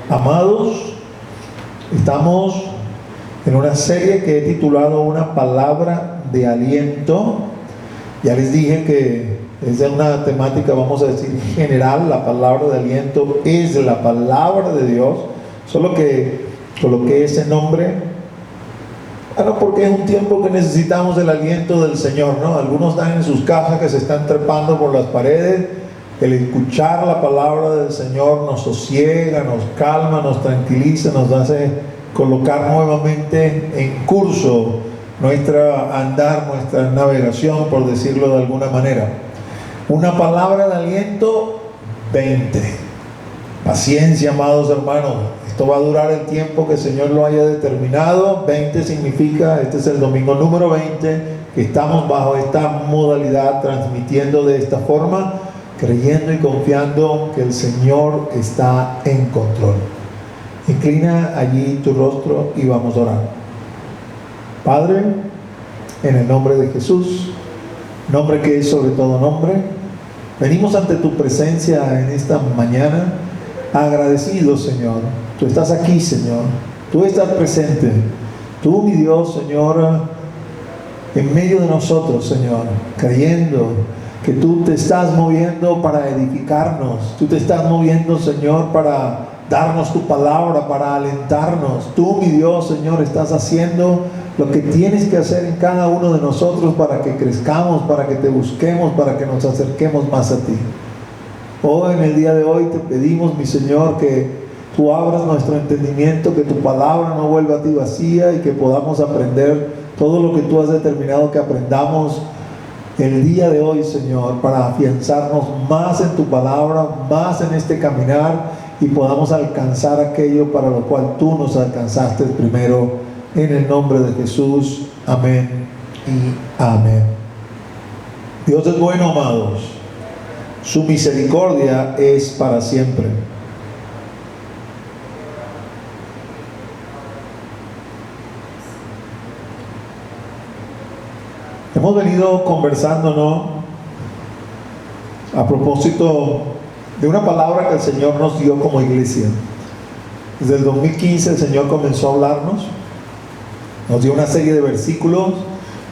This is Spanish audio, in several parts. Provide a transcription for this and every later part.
Amados, estamos en una serie que he titulado Una palabra de aliento. Ya les dije que es de una temática, vamos a decir, general. La palabra de aliento es la palabra de Dios, solo que coloqué ese nombre, porque es un tiempo que necesitamos el aliento del Señor, ¿no? Algunos están en sus casas que se están trepando por las paredes. El escuchar la palabra del Señor nos sosiega, nos calma, nos tranquiliza, nos hace colocar nuevamente en curso nuestra navegación, por decirlo de alguna manera. Una palabra de aliento, 20. Paciencia, amados hermanos. Esto va a durar el tiempo que el Señor lo haya determinado. 20 significa, este es el domingo número 20, que estamos bajo esta modalidad, transmitiendo de esta forma, creyendo y confiando que el Señor está en control. Inclina allí tu rostro y vamos a orar. Padre, en el nombre de Jesús, nombre que es sobre todo nombre, venimos ante tu presencia en esta mañana agradecidos, Señor. Tú estás aquí, Señor. Tú estás presente. Tú, mi Dios, Señor, en medio de nosotros, Señor, creyendo que tú te estás moviendo para edificarnos. Tú te estás moviendo, Señor, para darnos tu palabra, para alentarnos. Tú, mi Dios, Señor, estás haciendo lo que tienes que hacer en cada uno de nosotros para que crezcamos, para que te busquemos, para que nos acerquemos más a ti. Oh, en el día de hoy te pedimos, mi Señor, que tú abras nuestro entendimiento, que tu palabra no vuelva a ti vacía y que podamos aprender todo lo que tú has determinado que aprendamos el día de hoy, Señor, para afianzarnos más en tu palabra, más en este caminar, y podamos alcanzar aquello para lo cual tú nos alcanzaste primero, en el nombre de Jesús. Amén y amén. Dios es bueno, amados. Su misericordia es para siempre. Hemos venido conversando, ¿no?, a propósito de una palabra que el Señor nos dio como iglesia. Desde el 2015 el Señor comenzó a hablarnos, nos dio una serie de versículos.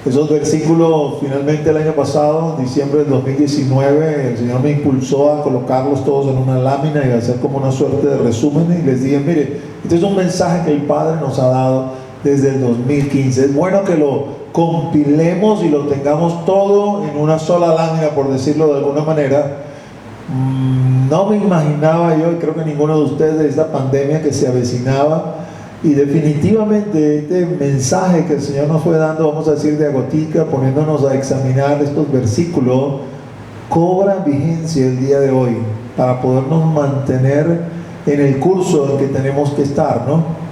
Esos versículos, finalmente el año pasado, en diciembre del 2019, el Señor me impulsó a colocarlos todos en una lámina y a hacer como una suerte de resumen, y les dije: mire, este es un mensaje que el Padre nos ha dado desde el 2015. Es bueno que lo compilemos y lo tengamos todo en una sola lámina, por decirlo de alguna manera. No me imaginaba yo, y creo que ninguno de ustedes, de esta pandemia que se avecinaba, y definitivamente este mensaje que el Señor nos fue dando, vamos a decir, de a gotica, poniéndonos a examinar estos versículos, cobra vigencia el día de hoy para podernos mantener en el curso en que tenemos que estar, ¿no?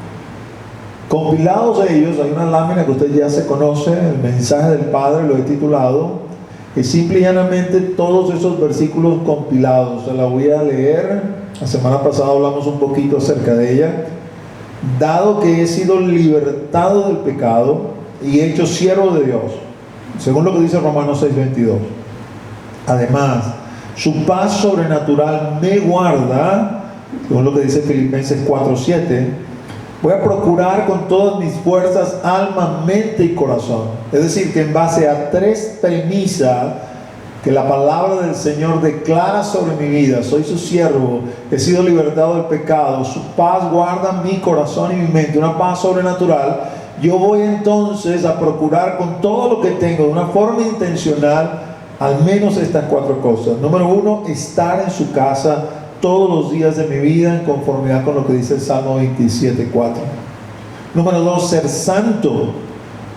Compilados ellos, hay una lámina que usted ya se conoce, el mensaje del Padre, lo he titulado, y simple y llanamente todos esos versículos compilados. Se la voy a leer. La semana pasada hablamos un poquito acerca de ella. Dado que he sido libertado del pecado y hecho siervo de Dios, según lo que dice Romanos 6:22. Además, su paz sobrenatural me guarda, según lo que dice Filipenses 4:7. Voy a procurar con todas mis fuerzas, alma, mente y corazón. Es decir, que en base a tres premisas que la palabra del Señor declara sobre mi vida: soy su siervo, he sido libertado del pecado, su paz guarda mi corazón y mi mente, una paz sobrenatural. Yo voy entonces a procurar con todo lo que tengo, de una forma intencional, al menos estas cuatro cosas. Número uno, estar en su casa todos los días de mi vida, en conformidad con lo que dice el Salmo 27:4. Número 2, ser santo,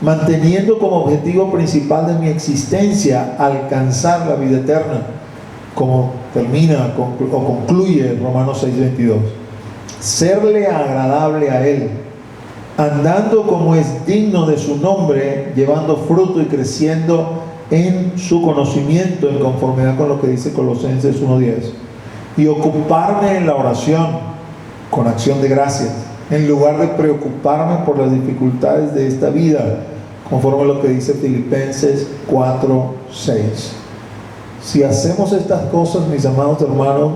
manteniendo como objetivo principal de mi existencia alcanzar la vida eterna, como termina o concluye Romanos 6:22. Serle agradable a Él, andando como es digno de su nombre, llevando fruto y creciendo en su conocimiento, en conformidad con lo que dice Colosenses 1:10. Y ocuparme en la oración con acción de gracias, en lugar de preocuparme por las dificultades de esta vida, conforme a lo que dice Filipenses 4:6. Si hacemos estas cosas, mis amados hermanos,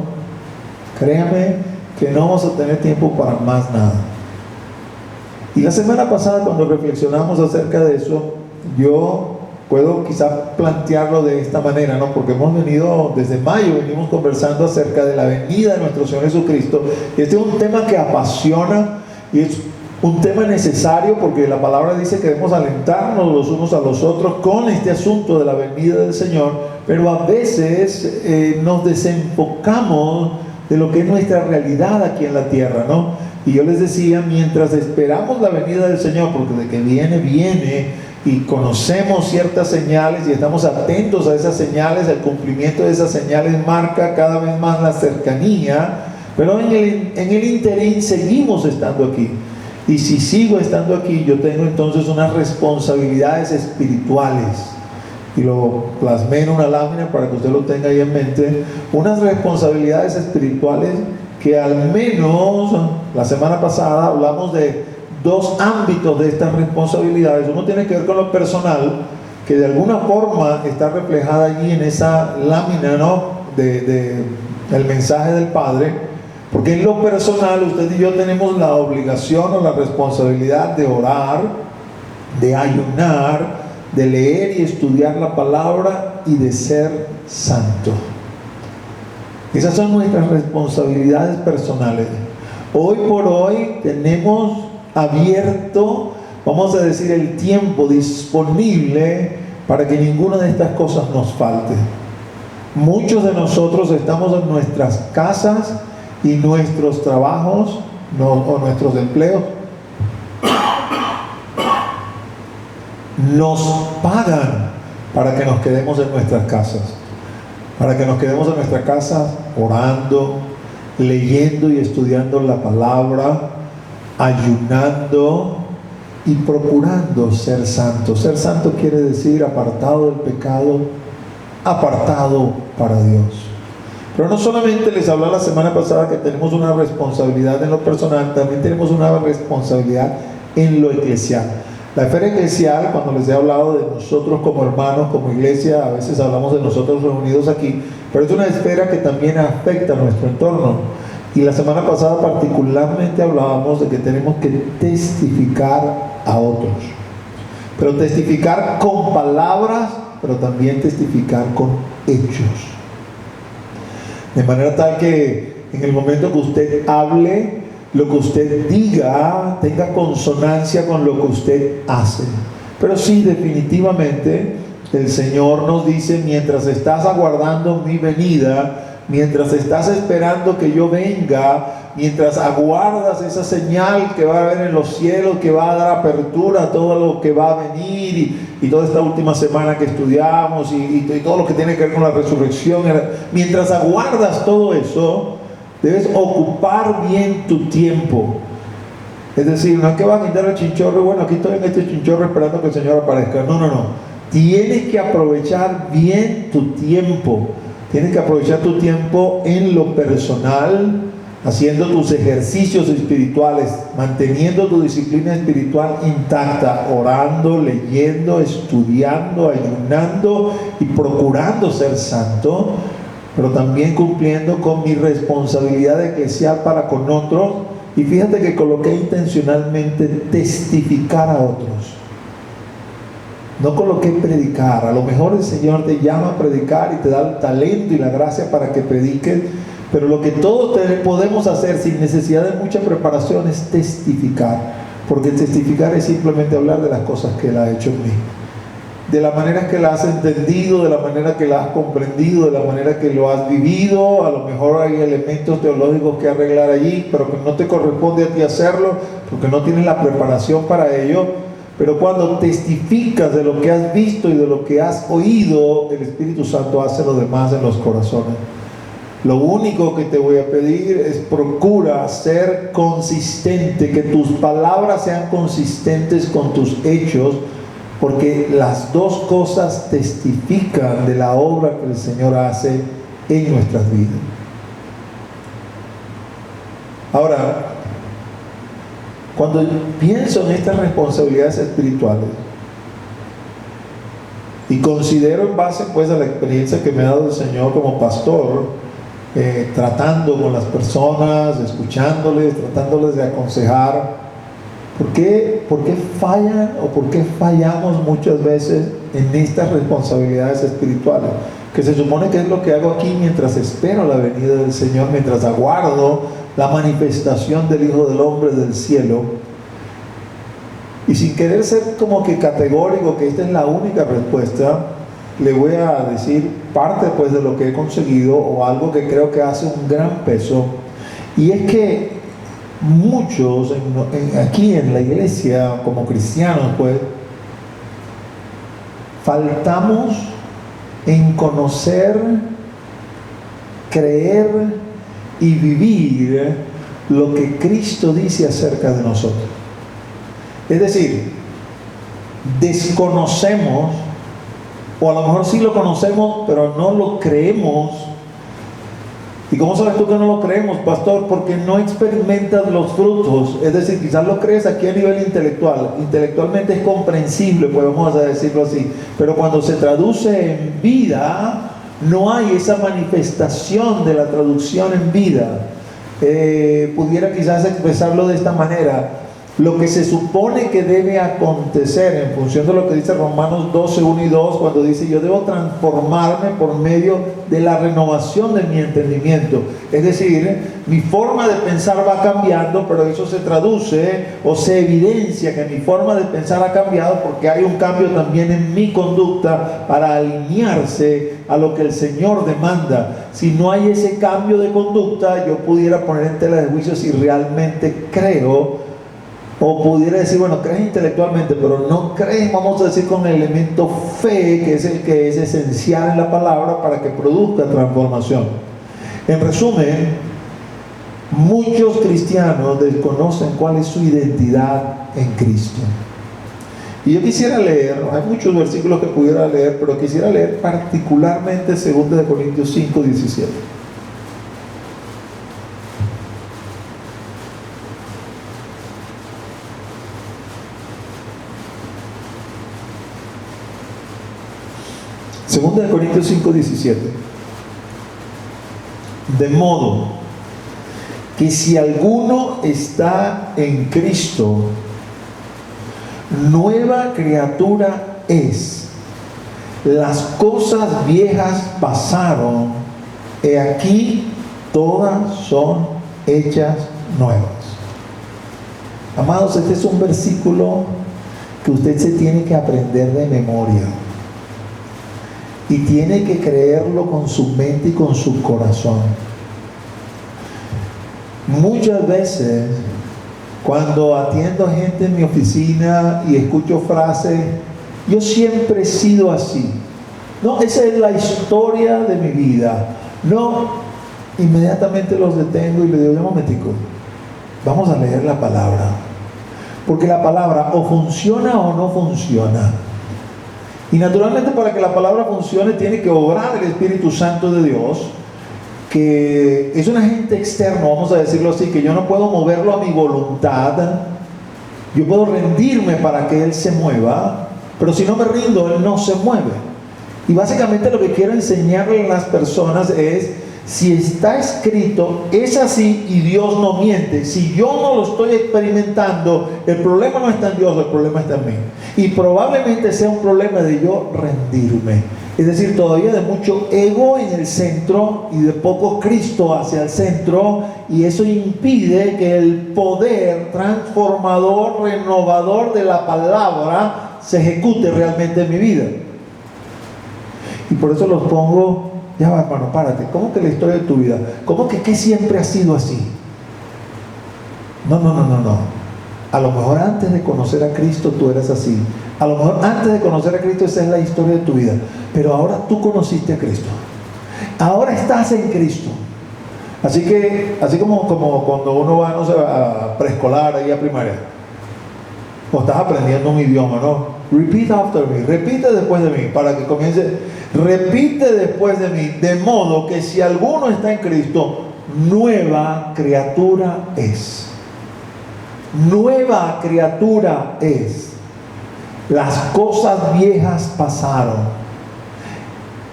créanme que no vamos a tener tiempo para más nada. Y la semana pasada, cuando reflexionamos acerca de eso, yo puedo quizás plantearlo de esta manera, ¿no? Porque hemos venido, desde mayo, venimos conversando acerca de la venida de nuestro Señor Jesucristo. Este es un tema que apasiona y es un tema necesario, porque la palabra dice que debemos alentarnos los unos a los otros con este asunto de la venida del Señor, pero a veces nos desenfocamos de lo que es nuestra realidad aquí en la tierra, ¿no? Y yo les decía, mientras esperamos la venida del Señor, porque de que viene, y conocemos ciertas señales y estamos atentos a esas señales, el cumplimiento de esas señales marca cada vez más la cercanía, pero en el interín seguimos estando aquí. Y si sigo estando aquí, yo tengo entonces unas responsabilidades espirituales, y lo plasmé en una lámina para que usted lo tenga ahí en mente, unas responsabilidades espirituales que al menos la semana pasada hablamos de dos ámbitos de estas responsabilidades. Uno tiene que ver con lo personal, que de alguna forma está reflejada allí en esa lámina, ¿no? del mensaje del Padre, porque en lo personal usted y yo tenemos la obligación o la responsabilidad de orar, de ayunar, de leer y estudiar la palabra y de ser santo. Esas son nuestras responsabilidades personales. Hoy por hoy tenemos abierto, vamos a decir, el tiempo disponible para que ninguna de estas cosas nos falte. Muchos de nosotros estamos en nuestras casas y nuestros trabajos o nuestros empleos nos pagan para que nos quedemos en nuestras casas, para que nos quedemos en nuestras casas orando, leyendo y estudiando la palabra, ayunando y procurando ser santo. Ser santo quiere decir apartado del pecado, apartado para Dios. Pero no solamente les hablé la semana pasada que tenemos una responsabilidad en lo personal, también tenemos una responsabilidad en lo eclesial. La esfera eclesial, cuando les he hablado de nosotros como hermanos, como iglesia, a veces hablamos de nosotros reunidos aquí, pero es una esfera que también afecta a nuestro entorno. Y la semana pasada particularmente hablábamos de que tenemos que testificar a otros, pero testificar con palabras, pero también testificar con hechos, de manera tal que en el momento que usted hable, lo que usted diga tenga consonancia con lo que usted hace. Pero sí, definitivamente el Señor nos dice: mientras estás aguardando mi venida, mientras estás esperando que yo venga, mientras aguardas esa señal que va a haber en los cielos, que va a dar apertura a todo lo que va a venir, y toda esta última semana que estudiamos, y todo lo que tiene que ver con la resurrección, mientras aguardas todo eso, debes ocupar bien tu tiempo. Es decir, no es que vas a quitar el chinchorro, bueno, aquí estoy en este chinchorro esperando que el Señor aparezca. No. Tienes que aprovechar bien tu tiempo. Tienes que aprovechar tu tiempo en lo personal, haciendo tus ejercicios espirituales, manteniendo tu disciplina espiritual intacta, orando, leyendo, estudiando, ayunando y procurando ser santo, pero también cumpliendo con mi responsabilidad eclesial para con otros. Y fíjate que coloqué intencionalmente testificar a otros. No coloqué predicar. A lo mejor el Señor te llama a predicar y te da el talento y la gracia para que prediques, pero lo que todos podemos hacer sin necesidad de mucha preparación es testificar, porque testificar es simplemente hablar de las cosas que Él ha hecho en mí, de la manera que la has entendido, de la manera que la has comprendido, de la manera que lo has vivido. A lo mejor hay elementos teológicos que arreglar allí, pero que no te corresponde a ti hacerlo, porque no tienes la preparación para ello. Pero cuando testificas de lo que has visto y de lo que has oído, el Espíritu Santo hace lo demás en los corazones. Lo único que te voy a pedir es: procura ser consistente, que tus palabras sean consistentes con tus hechos, porque las dos cosas testifican de la obra que el Señor hace en nuestras vidas. Ahora, cuando pienso en estas responsabilidades espirituales y considero, en base pues a la experiencia que me ha dado el Señor como pastor, tratando con las personas, escuchándoles, tratándoles de aconsejar. ¿Por qué fallan o por qué fallamos muchas veces en estas responsabilidades espirituales? Que se supone que es lo que hago aquí mientras espero la venida del Señor, mientras aguardo la manifestación del Hijo del Hombre del cielo. Y sin querer ser como que categórico que esta es la única respuesta, le voy a decir parte pues de lo que he conseguido o algo que creo que hace un gran peso. Y es que muchos aquí en la iglesia como cristianos pues faltamos en conocer, creer y vivir lo que Cristo dice acerca de nosotros. Es decir, desconocemos, o a lo mejor sí lo conocemos, pero no lo creemos. ¿Y cómo sabes tú que no lo creemos, pastor? Porque no experimentas los frutos. Es decir, quizás lo crees aquí a nivel intelectual. Intelectualmente es comprensible, pues vamos a decirlo así. Pero cuando se traduce en vida, no hay esa manifestación de la traducción en vida. Pudiera quizás expresarlo de esta manera. Lo que se supone que debe acontecer en función de lo que dice Romanos 12, 1 y 2, cuando dice yo debo transformarme por medio de la renovación de mi entendimiento. Es decir, mi forma de pensar va cambiando, pero eso se traduce o se evidencia que mi forma de pensar ha cambiado porque hay un cambio también en mi conducta para alinearse a lo que el Señor demanda. Si no hay ese cambio de conducta, yo pudiera poner en tela de juicio si realmente creo. O pudiera decir, bueno, crees intelectualmente, pero no crees, vamos a decir, con el elemento fe, que es el que es esencial en la palabra para que produzca transformación. En resumen, muchos cristianos desconocen cuál es su identidad en Cristo. Y yo quisiera leer, hay muchos versículos que pudiera leer, pero quisiera leer particularmente 2 Corintios 5, 17. Segunda de Corintios 5, 17. De modo que si alguno está en Cristo, nueva criatura es. Las cosas viejas pasaron, he aquí todas son hechas nuevas. Amados, este es un versículo que usted se tiene que aprender de memoria. Y tiene que creerlo con su mente y con su corazón. Muchas veces, cuando atiendo a gente en mi oficina y escucho frases, yo siempre he sido así. No, esa es la historia de mi vida. No, inmediatamente los detengo y le digo, un momentico, vamos a leer la palabra. Porque la palabra o funciona o no funciona. Y naturalmente para que la palabra funcione tiene que obrar el Espíritu Santo de Dios, que es un agente externo, vamos a decirlo así, que yo no puedo moverlo a mi voluntad. Yo puedo rendirme para que Él se mueva, pero si no me rindo, Él no se mueve. Y básicamente lo que quiero enseñarle a las personas es, si está escrito, es así y Dios no miente. Si yo no lo estoy experimentando, el problema no está en Dios, el problema está en mí. Y probablemente sea un problema de yo rendirme. Es decir, todavía de mucho ego en el centro y de poco Cristo hacia el centro. Y eso impide que el poder transformador, renovador de la palabra se ejecute realmente en mi vida. Y por eso los pongo. Ya va, hermano, párate. ¿Cómo que la historia de tu vida? ¿Cómo que siempre ha sido así? No. A lo mejor antes de conocer a Cristo tú eres así. A lo mejor antes de conocer a Cristo esa es la historia de tu vida. Pero ahora tú conociste a Cristo. Ahora estás en Cristo. Así que, así como cuando uno va, no sé, a preescolar, ahí a primaria. O estás aprendiendo un idioma, ¿no? Repeat after me. Repite después de mí para que comience. Repite después de mí, de modo que si alguno está en Cristo, nueva criatura es. Nueva criatura es. Las cosas viejas pasaron.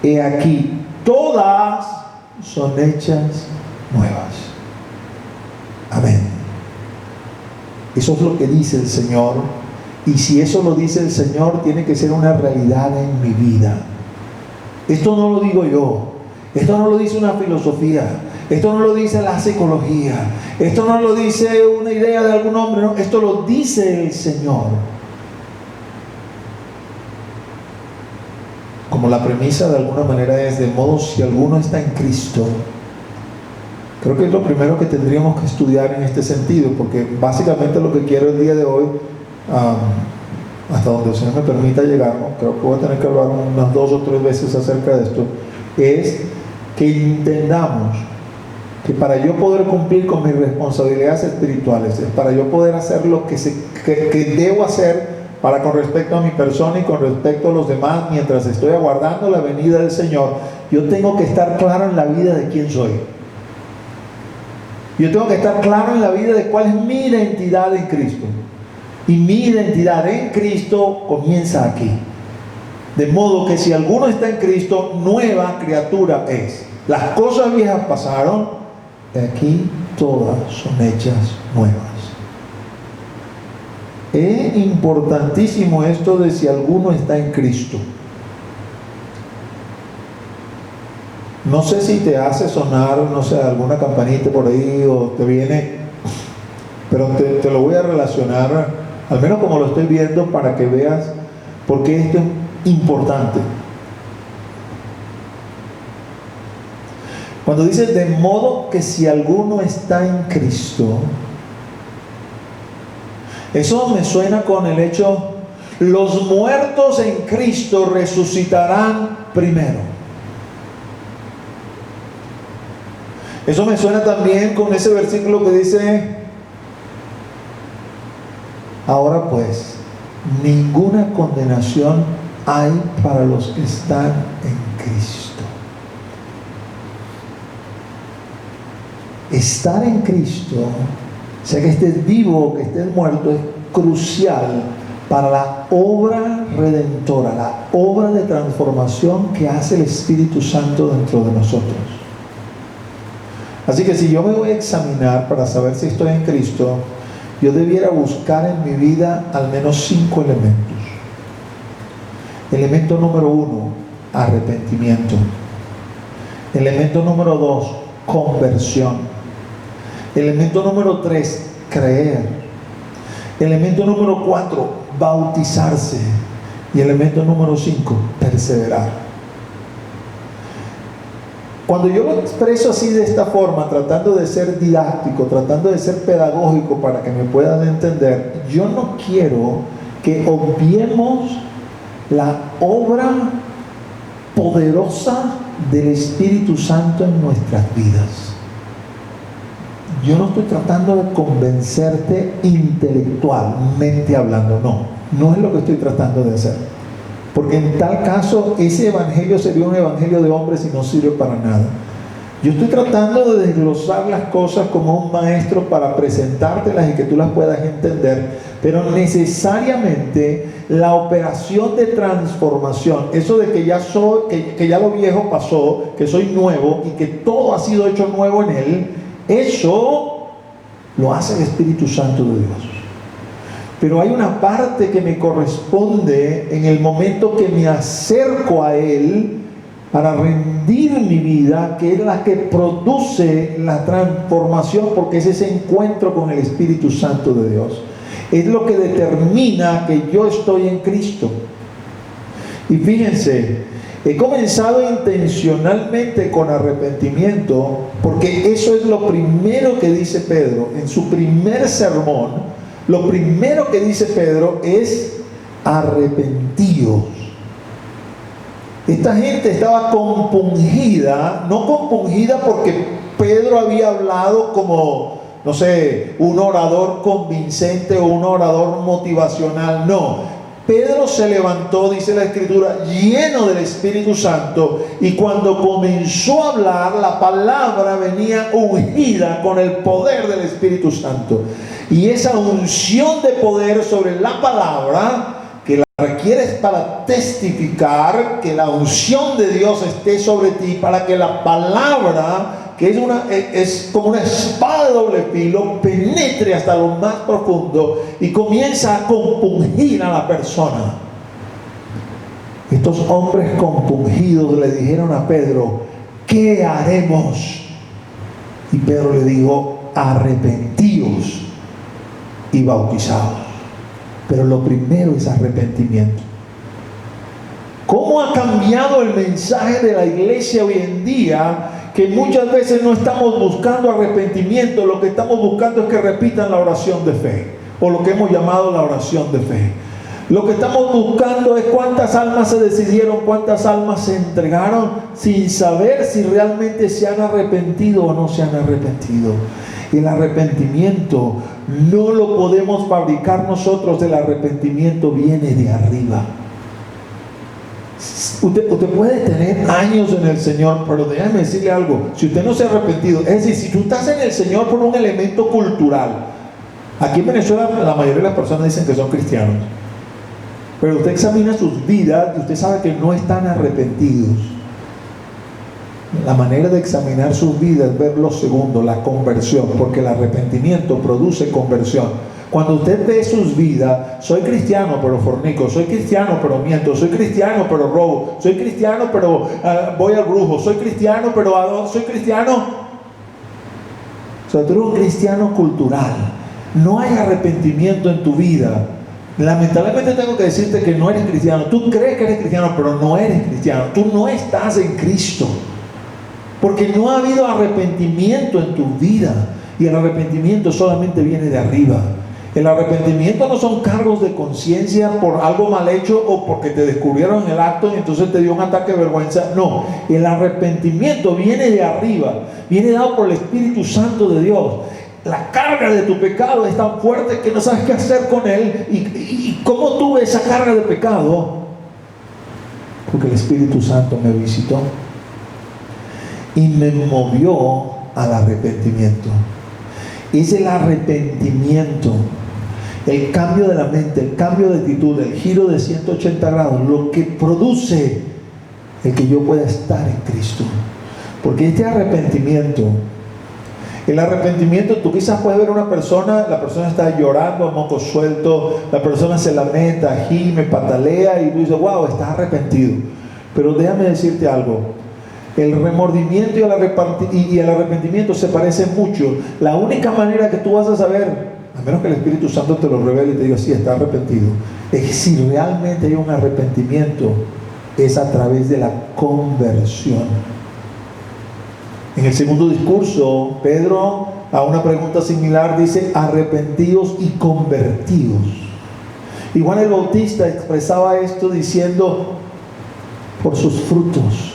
He aquí, todas son hechas nuevas. Amén. Eso es lo que dice el Señor. Y si eso lo dice el Señor, tiene que ser una realidad en mi vida. Esto no lo digo yo. Esto no lo dice una filosofía. Esto no lo dice la psicología. Esto no lo dice una idea de algún hombre. No. Esto lo dice el Señor. Como la premisa de alguna manera es: de modo si alguno está en Cristo. Creo que es lo primero que tendríamos que estudiar en este sentido, porque básicamente lo que quiero el día de hoy, hasta donde el Señor me permita llegar, ¿no? Creo que voy a tener que hablar unas 2 o 3 veces acerca de esto, es que entendamos que para yo poder cumplir con mis responsabilidades espirituales, es para yo poder hacer lo que debo hacer para con respecto a mi persona y con respecto a los demás, mientras estoy aguardando la venida del Señor, yo tengo que estar claro en la vida de quién soy. Yo tengo que estar claro en la vida de cuál es mi identidad en Cristo. Y mi identidad en Cristo comienza aquí. De modo que si alguno está en Cristo, nueva criatura es. Las cosas viejas pasaron, y aquí todas son hechas nuevas. Es importantísimo esto de si alguno está en Cristo. No sé si te hace sonar, no sé, alguna campanita por ahí o te viene, pero te lo voy a relacionar, al menos como lo estoy viendo, para que veas por qué esto es importante. Cuando dice de modo que si alguno está en Cristo, eso me suena con el hecho: los muertos en Cristo resucitarán primero. Eso me suena también con ese versículo que dice: ahora pues, ninguna condenación hay para los que están en Cristo. Estar en Cristo, sea que estés vivo o que estés muerto, es crucial para la obra redentora, la obra de transformación que hace el Espíritu Santo dentro de nosotros. Así que si yo me voy a examinar para saber si estoy en Cristo, yo debiera buscar en mi vida al menos 5 elementos. Elemento número 1, arrepentimiento. Elemento número 2, conversión. Elemento número 3, creer. Elemento número 4, bautizarse. Y elemento número 5, perseverar. Cuando yo lo expreso así de esta forma, tratando de ser didáctico, tratando de ser pedagógico para que me puedan entender, yo no quiero que obviemos la obra poderosa del Espíritu Santo en nuestras vidas. Yo no estoy tratando de convencerte intelectualmente hablando, no es lo que estoy tratando de hacer. Porque en tal caso, ese evangelio sería un evangelio de hombres y no sirve para nada. Yo estoy tratando de desglosar las cosas como un maestro para presentártelas y que tú las puedas entender. Pero necesariamente la operación de transformación, eso de que ya soy, que ya lo viejo pasó, que soy nuevo y que todo ha sido hecho nuevo en él, eso lo hace el Espíritu Santo de Dios. Pero hay una parte que me corresponde en el momento que me acerco a Él para rendir mi vida, que es la que produce la transformación, porque es ese encuentro con el Espíritu Santo de Dios. Es lo que determina que yo estoy en Cristo. Y fíjense, he comenzado intencionalmente con arrepentimiento, porque eso es lo primero que dice Pedro en su primer sermón. Lo primero que dice Pedro es: arrepentíos. Esta gente estaba compungida, no compungida porque Pedro había hablado como, no sé, un orador convincente o un orador motivacional, no. Pedro se levantó, dice la Escritura, lleno del Espíritu Santo, y cuando comenzó a hablar, la palabra venía ungida con el poder del Espíritu Santo. Y esa unción de poder sobre la palabra que la requieres para testificar que la unción de Dios esté sobre ti, para que la palabra, que es como una espada de doble filo, penetre hasta lo más profundo y comienza a compungir a la persona. Estos hombres compungidos le dijeron a Pedro: ¿qué haremos? Y Pedro le dijo: arrepentíos y bautizados. Pero lo primero es arrepentimiento. ¿Cómo ha cambiado el mensaje de la iglesia hoy en día? Que muchas veces no estamos buscando arrepentimiento, lo que estamos buscando es que repitan la oración de fe, o lo que hemos llamado la oración de fe. Lo que estamos buscando es cuántas almas se decidieron, cuántas almas se entregaron, sin saber si realmente se han arrepentido o no se han arrepentido. El arrepentimiento no lo podemos fabricar nosotros, el arrepentimiento viene de arriba. Usted puede tener años en el Señor, pero déjame decirle algo: si usted no se ha arrepentido, es decir, si tú estás en el Señor por un elemento cultural, aquí en Venezuela la mayoría de las personas dicen que son cristianos, pero usted examina sus vidas y usted sabe que no están arrepentidos. La manera de examinar sus vidas es ver lo segundo, la conversión, porque el arrepentimiento produce conversión. Cuando usted ve sus vidas: soy cristiano pero fornico, soy cristiano pero miento, soy cristiano pero robo, soy cristiano pero voy al brujo, soy cristiano pero soy cristiano. O sea, tú eres un cristiano cultural, no hay arrepentimiento en tu vida. Lamentablemente tengo que decirte que no eres cristiano. Tú crees que eres cristiano, pero no eres cristiano. Tú no estás en Cristo, porque no ha habido arrepentimiento en tu vida. Y el arrepentimiento solamente viene de arriba. El arrepentimiento no son cargos de conciencia por algo mal hecho o porque te descubrieron en el acto y entonces te dio un ataque de vergüenza. No, el arrepentimiento viene de arriba, viene dado por el Espíritu Santo de Dios. La carga de tu pecado es tan fuerte que no sabes qué hacer con él. ¿Y cómo tuve esa carga de pecado? Porque el Espíritu Santo me visitó y me movió al arrepentimiento. Es el arrepentimiento, el cambio de la mente, el cambio de actitud, el giro de 180 grados, lo que produce el que yo pueda estar en Cristo. Porque este arrepentimiento, el arrepentimiento, tú quizás puedes ver una persona, la persona está llorando a moco suelto, la persona se lamenta, gime, patalea y tú dices: wow, está arrepentido. Pero déjame decirte algo: el remordimiento y el arrepentimiento se parecen mucho. La única manera que tú vas a saber, a menos que el Espíritu Santo te lo revele y te diga: sí, está arrepentido, es que si realmente hay un arrepentimiento, es a través de la conversión. En el segundo discurso, Pedro, a una pregunta similar, dice: arrepentidos y convertidos. Y Juan el Bautista expresaba esto diciendo: por sus frutos,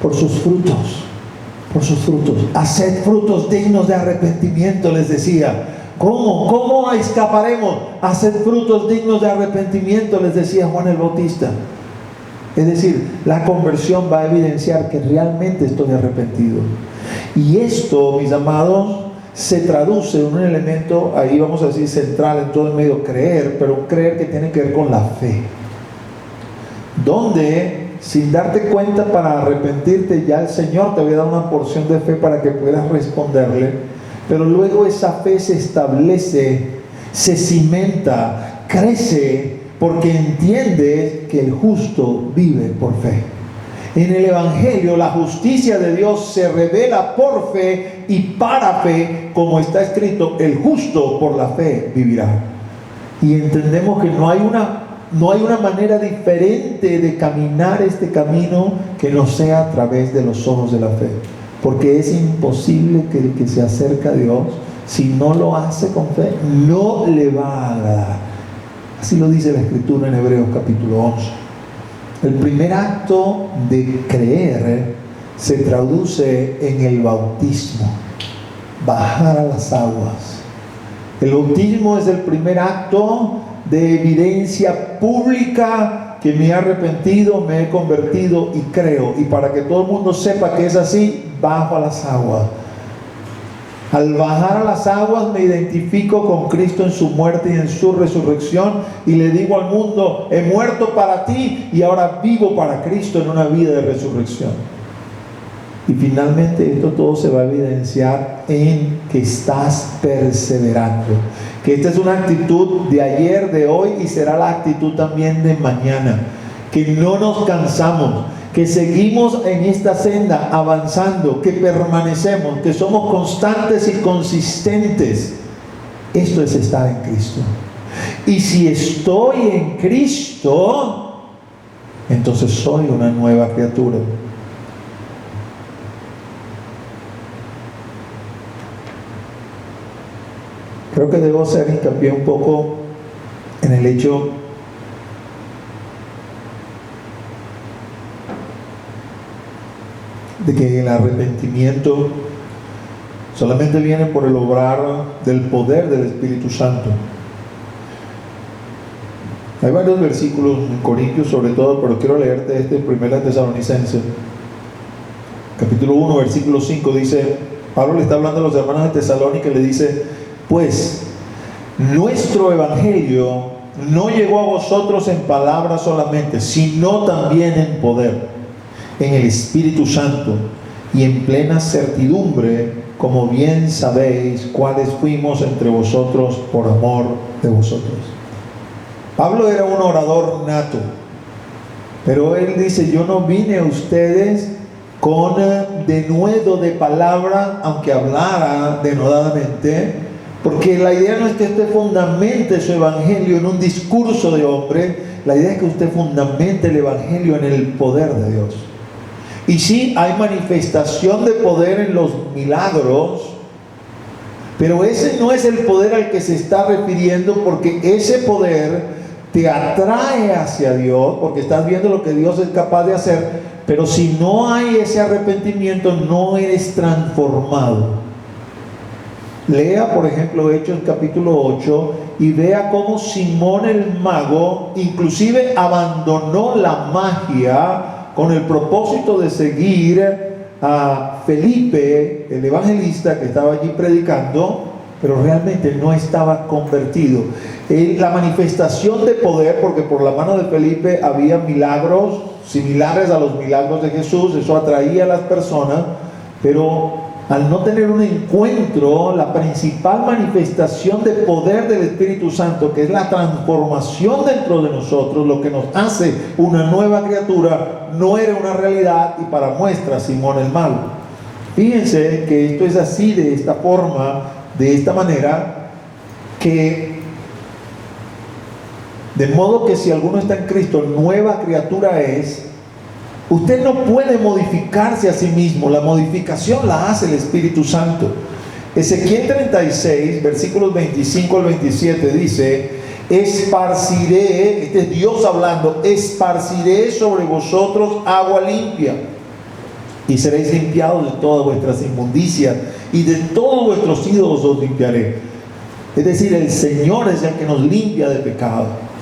por sus frutos, por sus frutos. Haced frutos dignos de arrepentimiento, les decía. ¿Cómo escaparemos? Haced frutos dignos de arrepentimiento, les decía Juan el Bautista. Es decir, la conversión va a evidenciar que realmente estoy arrepentido. Y esto, mis amados, se traduce en un elemento, ahí vamos a decir central en todo el medio: creer, pero un creer que tiene que ver con la fe. Donde, sin darte cuenta, para arrepentirte, ya el Señor te había dado una porción de fe para que puedas responderle, pero luego esa fe se establece, se cimenta, crece, porque entiendes que el justo vive por fe. En el Evangelio, la justicia de Dios se revela por fe y para fe, como está escrito: el justo por la fe vivirá. Y entendemos que no hay una manera diferente de caminar este camino que no sea a través de los ojos de la fe, porque es imposible que el que se acerca a Dios, si no lo hace con fe, no le va a agradar. Así lo dice la Escritura en Hebreos capítulo 11. El primer acto de creer se traduce en el bautismo, bajar a las aguas. El bautismo es el primer acto de evidencia pública que me he arrepentido, me he convertido y creo. Y para que todo el mundo sepa que es así, bajo a las aguas. Al bajar a las aguas me identifico con Cristo en su muerte y en su resurrección y le digo al mundo, he muerto para ti y ahora vivo para Cristo en una vida de resurrección. Y finalmente esto todo se va a evidenciar en que estás perseverando. Que esta es una actitud de ayer, de hoy y será la actitud también de mañana. Que no nos cansamos, que seguimos en esta senda avanzando, que permanecemos, que somos constantes y consistentes. Esto es estar en Cristo. Y si estoy en Cristo, entonces soy una nueva criatura. Creo que debo hacer hincapié un poco en el hecho de que el arrepentimiento solamente viene por el obrar del poder del Espíritu Santo. Hay varios versículos en Corintios sobre todo, pero quiero leerte este en 1 Tesalonicenses capítulo 1 versículo 5. Dice, Pablo le está hablando a los hermanos de Tesalónica y le dice, pues nuestro evangelio no llegó a vosotros en palabras solamente, sino también en poder, en el Espíritu Santo y en plena certidumbre, como bien sabéis cuáles fuimos entre vosotros por amor de vosotros. Pablo era un orador nato, pero él dice, yo no vine a ustedes con denuedo de palabra, aunque hablara denodadamente, porque la idea no es que usted fundamente su evangelio en un discurso de hombre, la idea es que usted fundamente el evangelio en el poder de Dios. Y sí, hay manifestación de poder en los milagros, pero ese no es el poder al que se está refiriendo, porque ese poder te atrae hacia Dios, porque estás viendo lo que Dios es capaz de hacer, pero si no hay ese arrepentimiento, no eres transformado. Lea, por ejemplo, Hechos capítulo 8 y vea cómo Simón el mago inclusive abandonó la magia con el propósito de seguir a Felipe, el evangelista que estaba allí predicando, pero realmente no estaba convertido. La manifestación de poder, porque por la mano de Felipe había milagros similares a los milagros de Jesús, eso atraía a las personas, pero al no tener un encuentro, la principal manifestación de poder del Espíritu Santo, que es la transformación dentro de nosotros, lo que nos hace una nueva criatura, no era una realidad. Y para muestra, Simón el mago. Fíjense que esto es así, de esta forma, de esta manera, que de modo que si alguno está en Cristo, nueva criatura es. Usted no puede modificarse a sí mismo, la modificación la hace el Espíritu Santo. Ezequiel 36, versículos 25 al 27 dice, esparciré, este es Dios hablando, esparciré sobre vosotros agua limpia, y seréis limpiados de todas vuestras inmundicias, y de todos vuestros ídolos os limpiaré. Es decir, el Señor es el que nos limpia de pecado.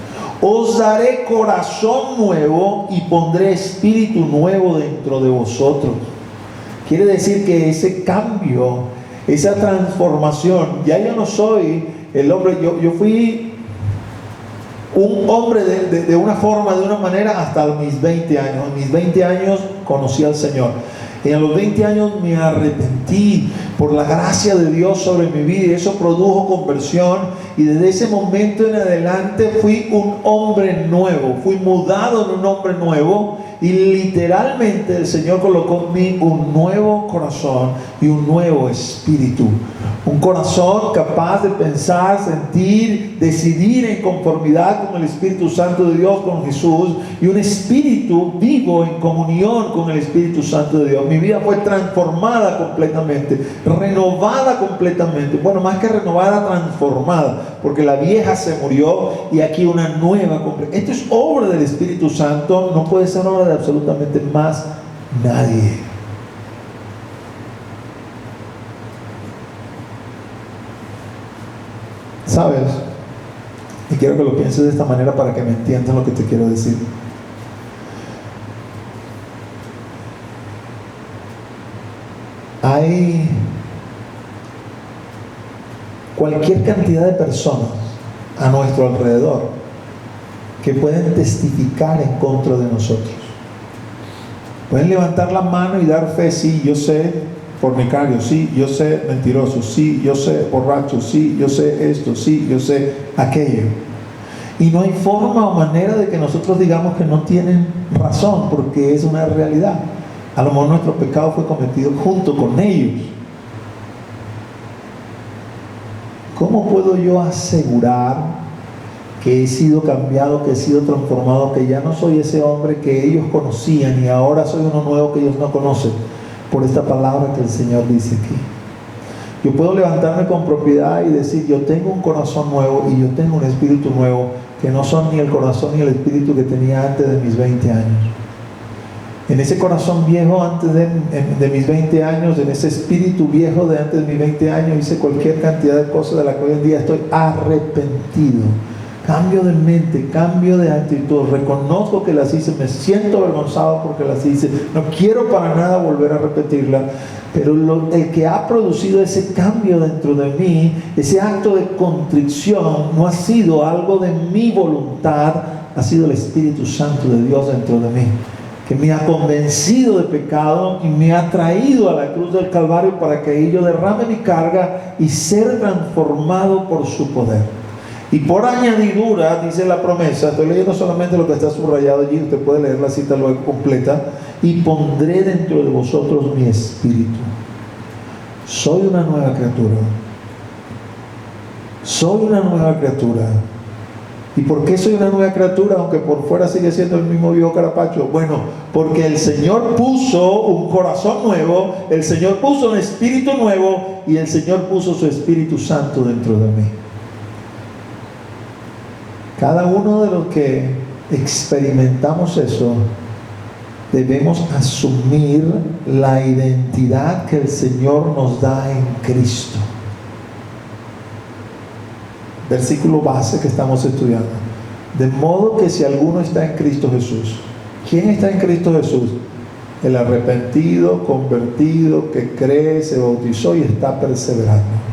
Os daré corazón nuevo y pondré espíritu nuevo dentro de vosotros. Quiere decir que ese cambio, esa transformación, ya yo no soy el hombre, yo fui un hombre de una forma, de una manera hasta mis 20 años. En mis 20 años conocí al Señor. Y a los 20 años me arrepentí por la gracia de Dios sobre mi vida, y eso produjo conversión, y desde ese momento en adelante fui un hombre nuevo, fui mudado en un hombre nuevo, y literalmente el Señor colocó en mí un nuevo corazón y un nuevo espíritu, un corazón capaz de pensar, sentir, decidir en conformidad con el Espíritu Santo de Dios, con Jesús, y un espíritu vivo en comunión con el Espíritu Santo de Dios. Mi vida fue transformada completamente, renovada completamente, bueno, más que renovada, transformada, porque la vieja se murió y aquí una nueva completa. Esto es obra del Espíritu Santo, no puede ser obra de absolutamente más nadie. ¿Sabes? Y quiero que lo pienses de esta manera para que me entiendas lo que te quiero decir. Hay cualquier cantidad de personas a nuestro alrededor que pueden testificar en contra de nosotros. Pueden levantar la mano y dar fe: sí, yo sé fornicario, sí, yo sé mentiroso, sí, yo sé borracho, sí, yo sé esto, sí, yo sé aquello. Y no hay forma o manera de que nosotros digamos que no tienen razón, porque es una realidad. A lo mejor nuestro pecado fue cometido junto con ellos. ¿Cómo puedo yo asegurar que he sido cambiado, que he sido transformado, que ya no soy ese hombre que ellos conocían y ahora soy uno nuevo que ellos no conocen? Por esta palabra que el Señor dice aquí. Yo puedo levantarme con propiedad y decir: yo tengo un corazón nuevo y yo tengo un espíritu nuevo, que no son ni el corazón ni el espíritu que tenía antes de mis 20 años. En ese corazón viejo antes de mis 20 años, en ese espíritu viejo de antes de mis 20 años, hice cualquier cantidad de cosas de las que hoy en día estoy arrepentido. Cambio de mente, cambio de actitud, reconozco que las hice, me siento avergonzado porque las hice, no quiero para nada volver a repetirla, pero el que ha producido ese cambio dentro de mí, ese acto de contrición, no ha sido algo de mi voluntad, ha sido el Espíritu Santo de Dios dentro de mí, que me ha convencido de pecado y me ha traído a la cruz del Calvario para que ahí yo derrame mi carga y ser transformado por su poder. Y por añadidura, dice la promesa, estoy leyendo solamente lo que está subrayado allí, usted puede leer la cita luego completa: y pondré dentro de vosotros mi espíritu. Soy una nueva criatura. Soy una nueva criatura. ¿Y por qué soy una nueva criatura, aunque por fuera sigue siendo el mismo viejo carapacho? Bueno, porque el Señor puso un corazón nuevo, el Señor puso un espíritu nuevo y el Señor puso su Espíritu Santo dentro de mí. Cada uno de los que experimentamos eso, debemos asumir la identidad que el Señor nos da en Cristo. Versículo base que estamos estudiando: de modo que si alguno está en Cristo Jesús. ¿Quién está en Cristo Jesús? El arrepentido, convertido, que cree, se bautizó y está perseverando.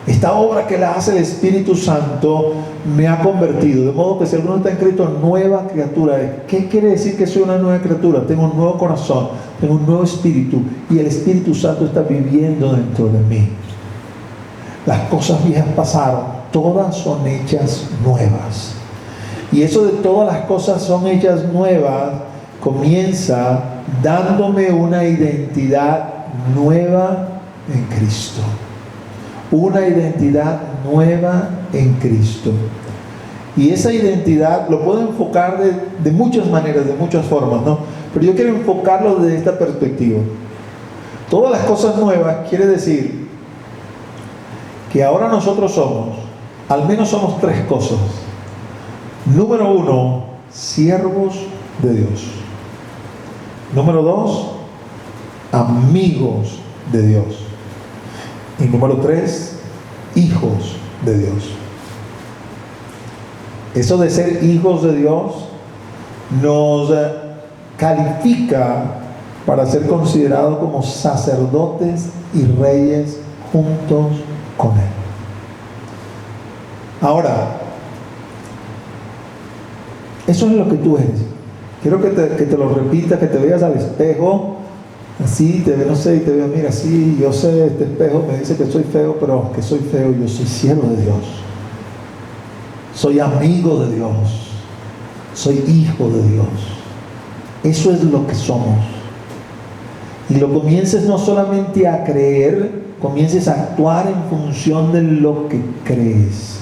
Esta obra que la hace el Espíritu Santo me ha convertido. De modo que si alguno está en Cristo, nueva criatura. ¿Qué quiere decir que soy una nueva criatura? Tengo un nuevo corazón, tengo un nuevo espíritu, y el Espíritu Santo está viviendo dentro de mí. Las cosas viejas pasaron, todas son hechas nuevas. Y eso de todas las cosas son hechas nuevas comienza dándome una identidad nueva en Cristo. Una identidad nueva en Cristo. Y esa identidad lo puedo enfocar de muchas maneras, de muchas formas, ¿no? Pero yo quiero enfocarlo desde esta perspectiva. Todas las cosas nuevas quiere decir que ahora nosotros somos, al menos somos tres cosas. Número uno, siervos de Dios. Número dos, amigos de Dios. Y número tres, hijos de Dios. Eso de ser hijos de Dios nos califica para ser considerados como sacerdotes y reyes juntos con Él. Ahora, eso es lo que tú eres. Quiero que te lo repitas, que te veas al espejo. Así te ve, no sé, y te veo: mira, sí, yo sé, este espejo me dice que soy feo, pero aunque soy feo, yo soy siervo de Dios. Soy amigo de Dios. Soy hijo de Dios. Eso es lo que somos. Y lo comiences no solamente a creer, comiences a actuar en función de lo que crees.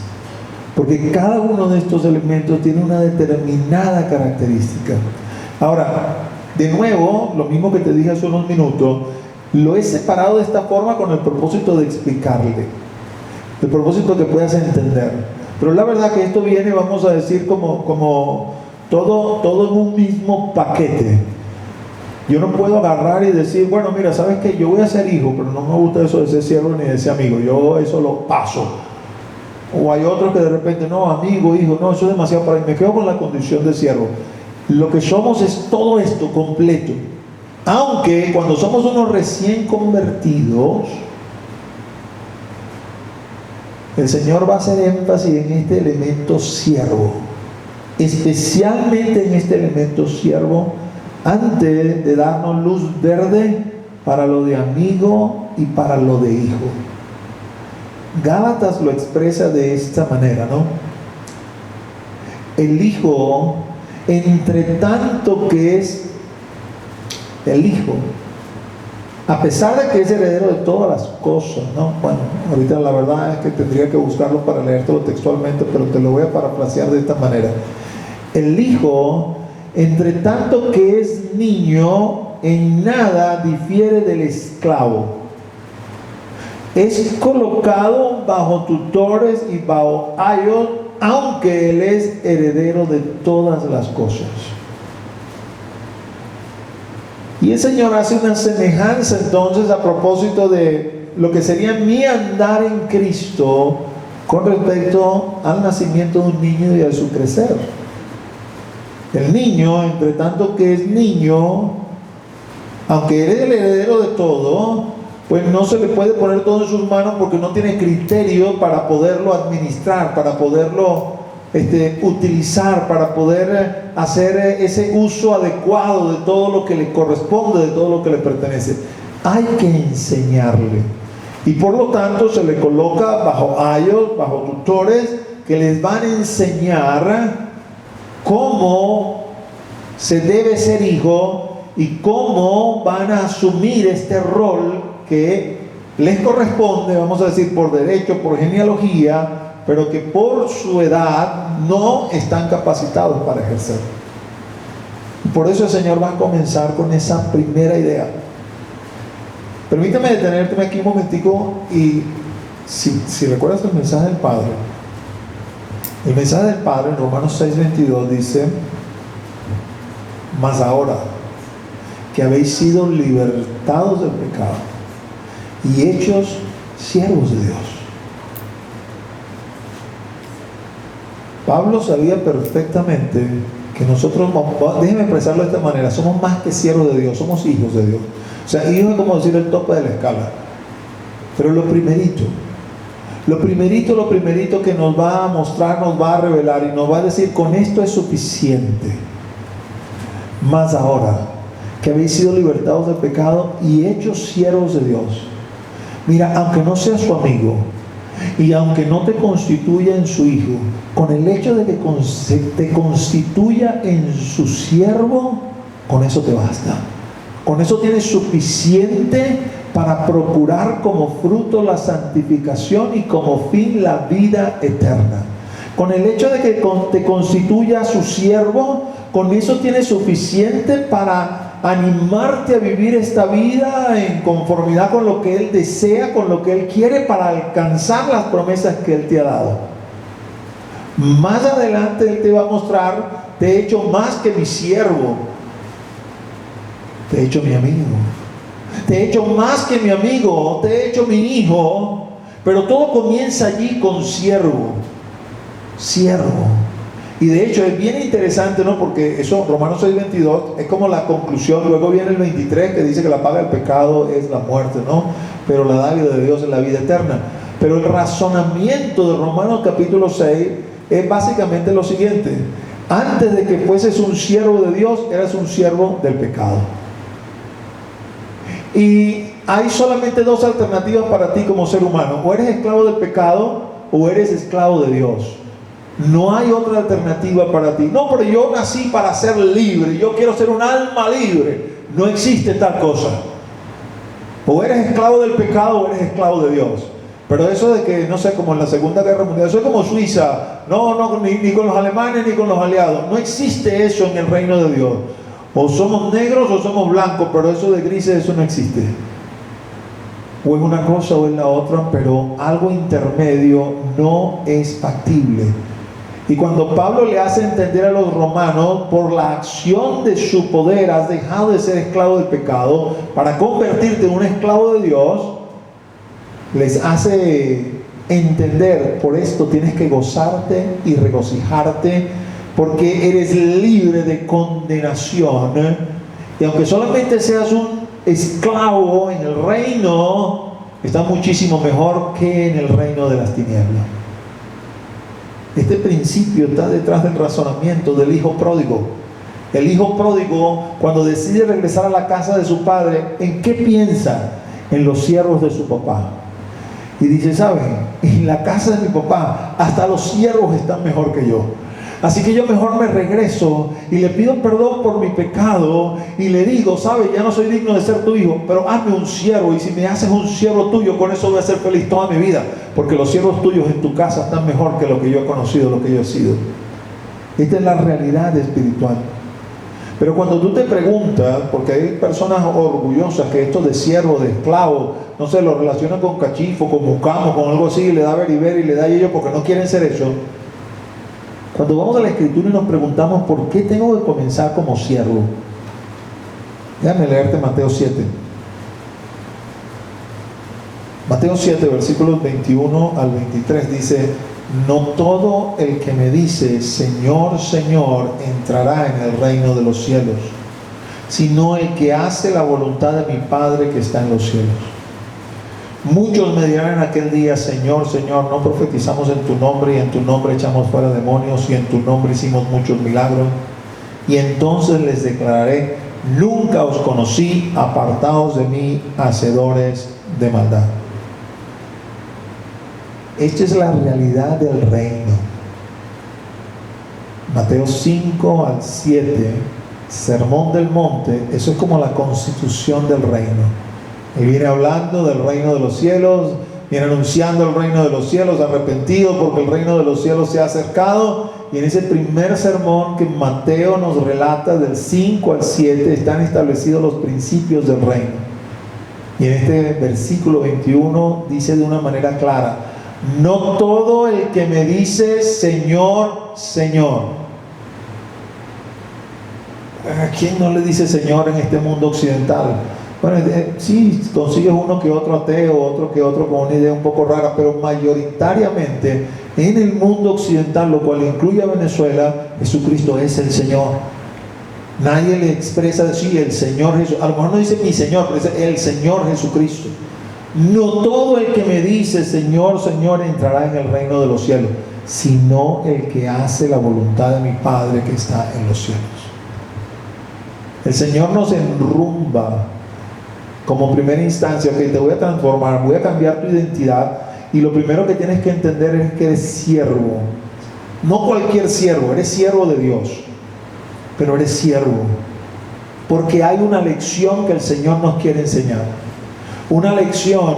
Porque cada uno de estos elementos tiene una determinada característica. Ahora, de nuevo, lo mismo que te dije hace unos minutos, lo he separado de esta forma con el propósito de explicarle, el propósito que puedas entender. Pero la verdad que esto viene, vamos a decir, como todo en un mismo paquete. Yo no puedo agarrar y decir: bueno, mira, ¿sabes qué? Yo voy a ser hijo, pero no me gusta eso de ser siervo ni de ser amigo. Yo eso lo paso. O hay otros que de repente: no, amigo, hijo, no, eso es demasiado para mí. Me quedo con la condición de siervo. Lo que somos es todo esto completo. Aunque cuando somos unos recién convertidos, el Señor va a hacer énfasis en este elemento siervo, especialmente en este elemento siervo, antes de darnos luz verde para lo de amigo y para lo de hijo. Gálatas lo expresa de esta manera, ¿no? El hijo, entre tanto que es el hijo, a pesar de que es heredero de todas las cosas, ¿no? Bueno, ahorita la verdad es que tendría que buscarlo para leértelo textualmente, pero te lo voy a parafrasear de esta manera. El hijo, entre tanto que es niño, en nada difiere del esclavo. Es colocado bajo tutores y bajo ayos, aunque él es heredero de todas las cosas. Y el Señor hace una semejanza entonces a propósito de lo que sería mi andar en Cristo con respecto al nacimiento de un niño y a su crecer. El niño, entre tanto que es niño, aunque eres el heredero de todo, pues no se le puede poner todo en sus manos porque no tiene criterio para poderlo administrar, para poderlo utilizar, para poder hacer ese uso adecuado de todo lo que le corresponde, de todo lo que le pertenece. Hay que enseñarle, y por lo tanto se le coloca bajo ayos, bajo tutores que les van a enseñar cómo se debe ser hijo y cómo van a asumir este rol que les corresponde, vamos a decir, por derecho, por genealogía, pero que por su edad no están capacitados para ejercer. Y por eso el Señor va a comenzar con esa primera idea. Permítame detenerte aquí un momentico, y si recuerdas el mensaje del Padre, el mensaje del Padre en Romanos 6:22 dice: mas ahora que habéis sido libertados del pecado y hechos siervos de Dios. Pablo sabía perfectamente que nosotros, déjenme expresarlo de esta manera, somos más que siervos de Dios, somos hijos de Dios. O sea, hijo es como decir el tope de la escala. Pero lo primerito que nos va a mostrar, nos va a revelar y nos va a decir: con esto es suficiente. Mas ahora que habéis sido libertados del pecado y hechos siervos de Dios. Mira, aunque no seas su amigo y aunque no te constituya en su hijo, con el hecho de que te constituya en su siervo, con eso te basta. Con eso tienes suficiente para procurar como fruto la santificación y como fin la vida eterna. Con el hecho de que te constituya su siervo, con eso tienes suficiente para animarte a vivir esta vida en conformidad con lo que Él desea, con lo que Él quiere, para alcanzar las promesas que Él te ha dado. Más adelante Él te va a mostrar: te he hecho más que mi siervo, te he hecho mi amigo, te he hecho más que mi amigo, te he hecho mi hijo. Pero todo comienza allí con siervo. Y de hecho es bien interesante, ¿no? Porque eso, Romanos 6:22, es como la conclusión. Luego viene el 23, que dice que la paga del pecado es la muerte, ¿no? Pero la dádiva de Dios es la vida eterna. Pero el razonamiento de Romanos capítulo 6 es básicamente lo siguiente: antes de que fueses un siervo de Dios, eras un siervo del pecado. Y hay solamente dos alternativas para ti como ser humano: o eres esclavo del pecado o eres esclavo de Dios. No hay otra alternativa para ti. No, pero yo nací para ser libre, yo quiero ser un alma libre. No existe tal cosa. O eres esclavo del pecado o eres esclavo de Dios. Pero eso de que, no sé, como en la Segunda Guerra Mundial, eso es como Suiza, ni con los alemanes ni con los aliados. No existe eso en el reino de Dios. O somos negros o somos blancos, pero eso de grises, eso no existe. O es una cosa o es la otra, pero algo intermedio no es factible. Y cuando Pablo le hace entender a los romanos: por la acción de su poder has dejado de ser esclavo del pecado para convertirte en un esclavo de Dios, les hace entender: por esto tienes que gozarte y regocijarte, porque eres libre de condenación. Y aunque solamente seas un esclavo en el reino, está muchísimo mejor que en el reino de las tinieblas. Este principio está detrás del razonamiento del hijo pródigo. El hijo pródigo, cuando decide regresar a la casa de su padre, ¿en qué piensa? En los siervos de su papá. Y dice, ¿saben? En la casa de mi papá hasta los siervos están mejor que yo. Así que yo mejor me regreso y le pido perdón por mi pecado y le digo, ¿sabes? Ya no soy digno de ser tu hijo, pero hazme un siervo, y si me haces un siervo tuyo, con eso voy a ser feliz toda mi vida, porque los siervos tuyos en tu casa están mejor que lo que yo he conocido, lo que yo he sido. Esta es la realidad espiritual. Pero cuando tú te preguntas, porque hay personas orgullosas que esto de siervo, de esclavo, no sé, lo relacionan con cachifo, con mucamo, con algo así, y le da ver y le da ello porque no quieren ser eso. Cuando vamos a la Escritura y nos preguntamos ¿por qué tengo que comenzar como siervo? Déjame leerte Mateo 7. Mateo 7, versículos 21 al 23 dice: no todo el que me dice Señor, Señor entrará en el reino de los cielos, sino el que hace la voluntad de mi Padre que está en los cielos. Muchos me dirán en aquel día, Señor, Señor, no profetizamos en tu nombre, y en tu nombre echamos fuera demonios, y en tu nombre hicimos muchos milagros. Y entonces les declararé: nunca os conocí, apartaos de mí, hacedores de maldad. Esta es la realidad del reino. Mateo 5 al 7, Sermón del Monte, eso es como la constitución del reino. Él viene hablando del reino de los cielos, viene anunciando el reino de los cielos, arrepentido porque el reino de los cielos se ha acercado. Y en ese primer sermón que Mateo nos relata, del 5 al 7, están establecidos los principios del reino. Y en este versículo 21 dice de una manera clara: no todo el que me dice Señor, Señor. ¿A quién no le dice Señor en este mundo occidental? Bueno, sí, consigues uno que otro ateo, otro que otro con una idea un poco rara, pero mayoritariamente en el mundo occidental, lo cual incluye a Venezuela, Jesucristo es el Señor. Nadie le expresa decir el Señor Jesús. A lo mejor no dice mi Señor, pero dice el Señor Jesucristo. No todo el que me dice Señor, Señor entrará en el reino de los cielos, sino el que hace la voluntad de mi Padre que está en los cielos. El Señor nos enrumba como primera instancia: ok, te voy a transformar, voy a cambiar tu identidad, y lo primero que tienes que entender es que eres siervo. No cualquier siervo, eres siervo de Dios, pero eres siervo porque hay una lección que el Señor nos quiere enseñar. Una lección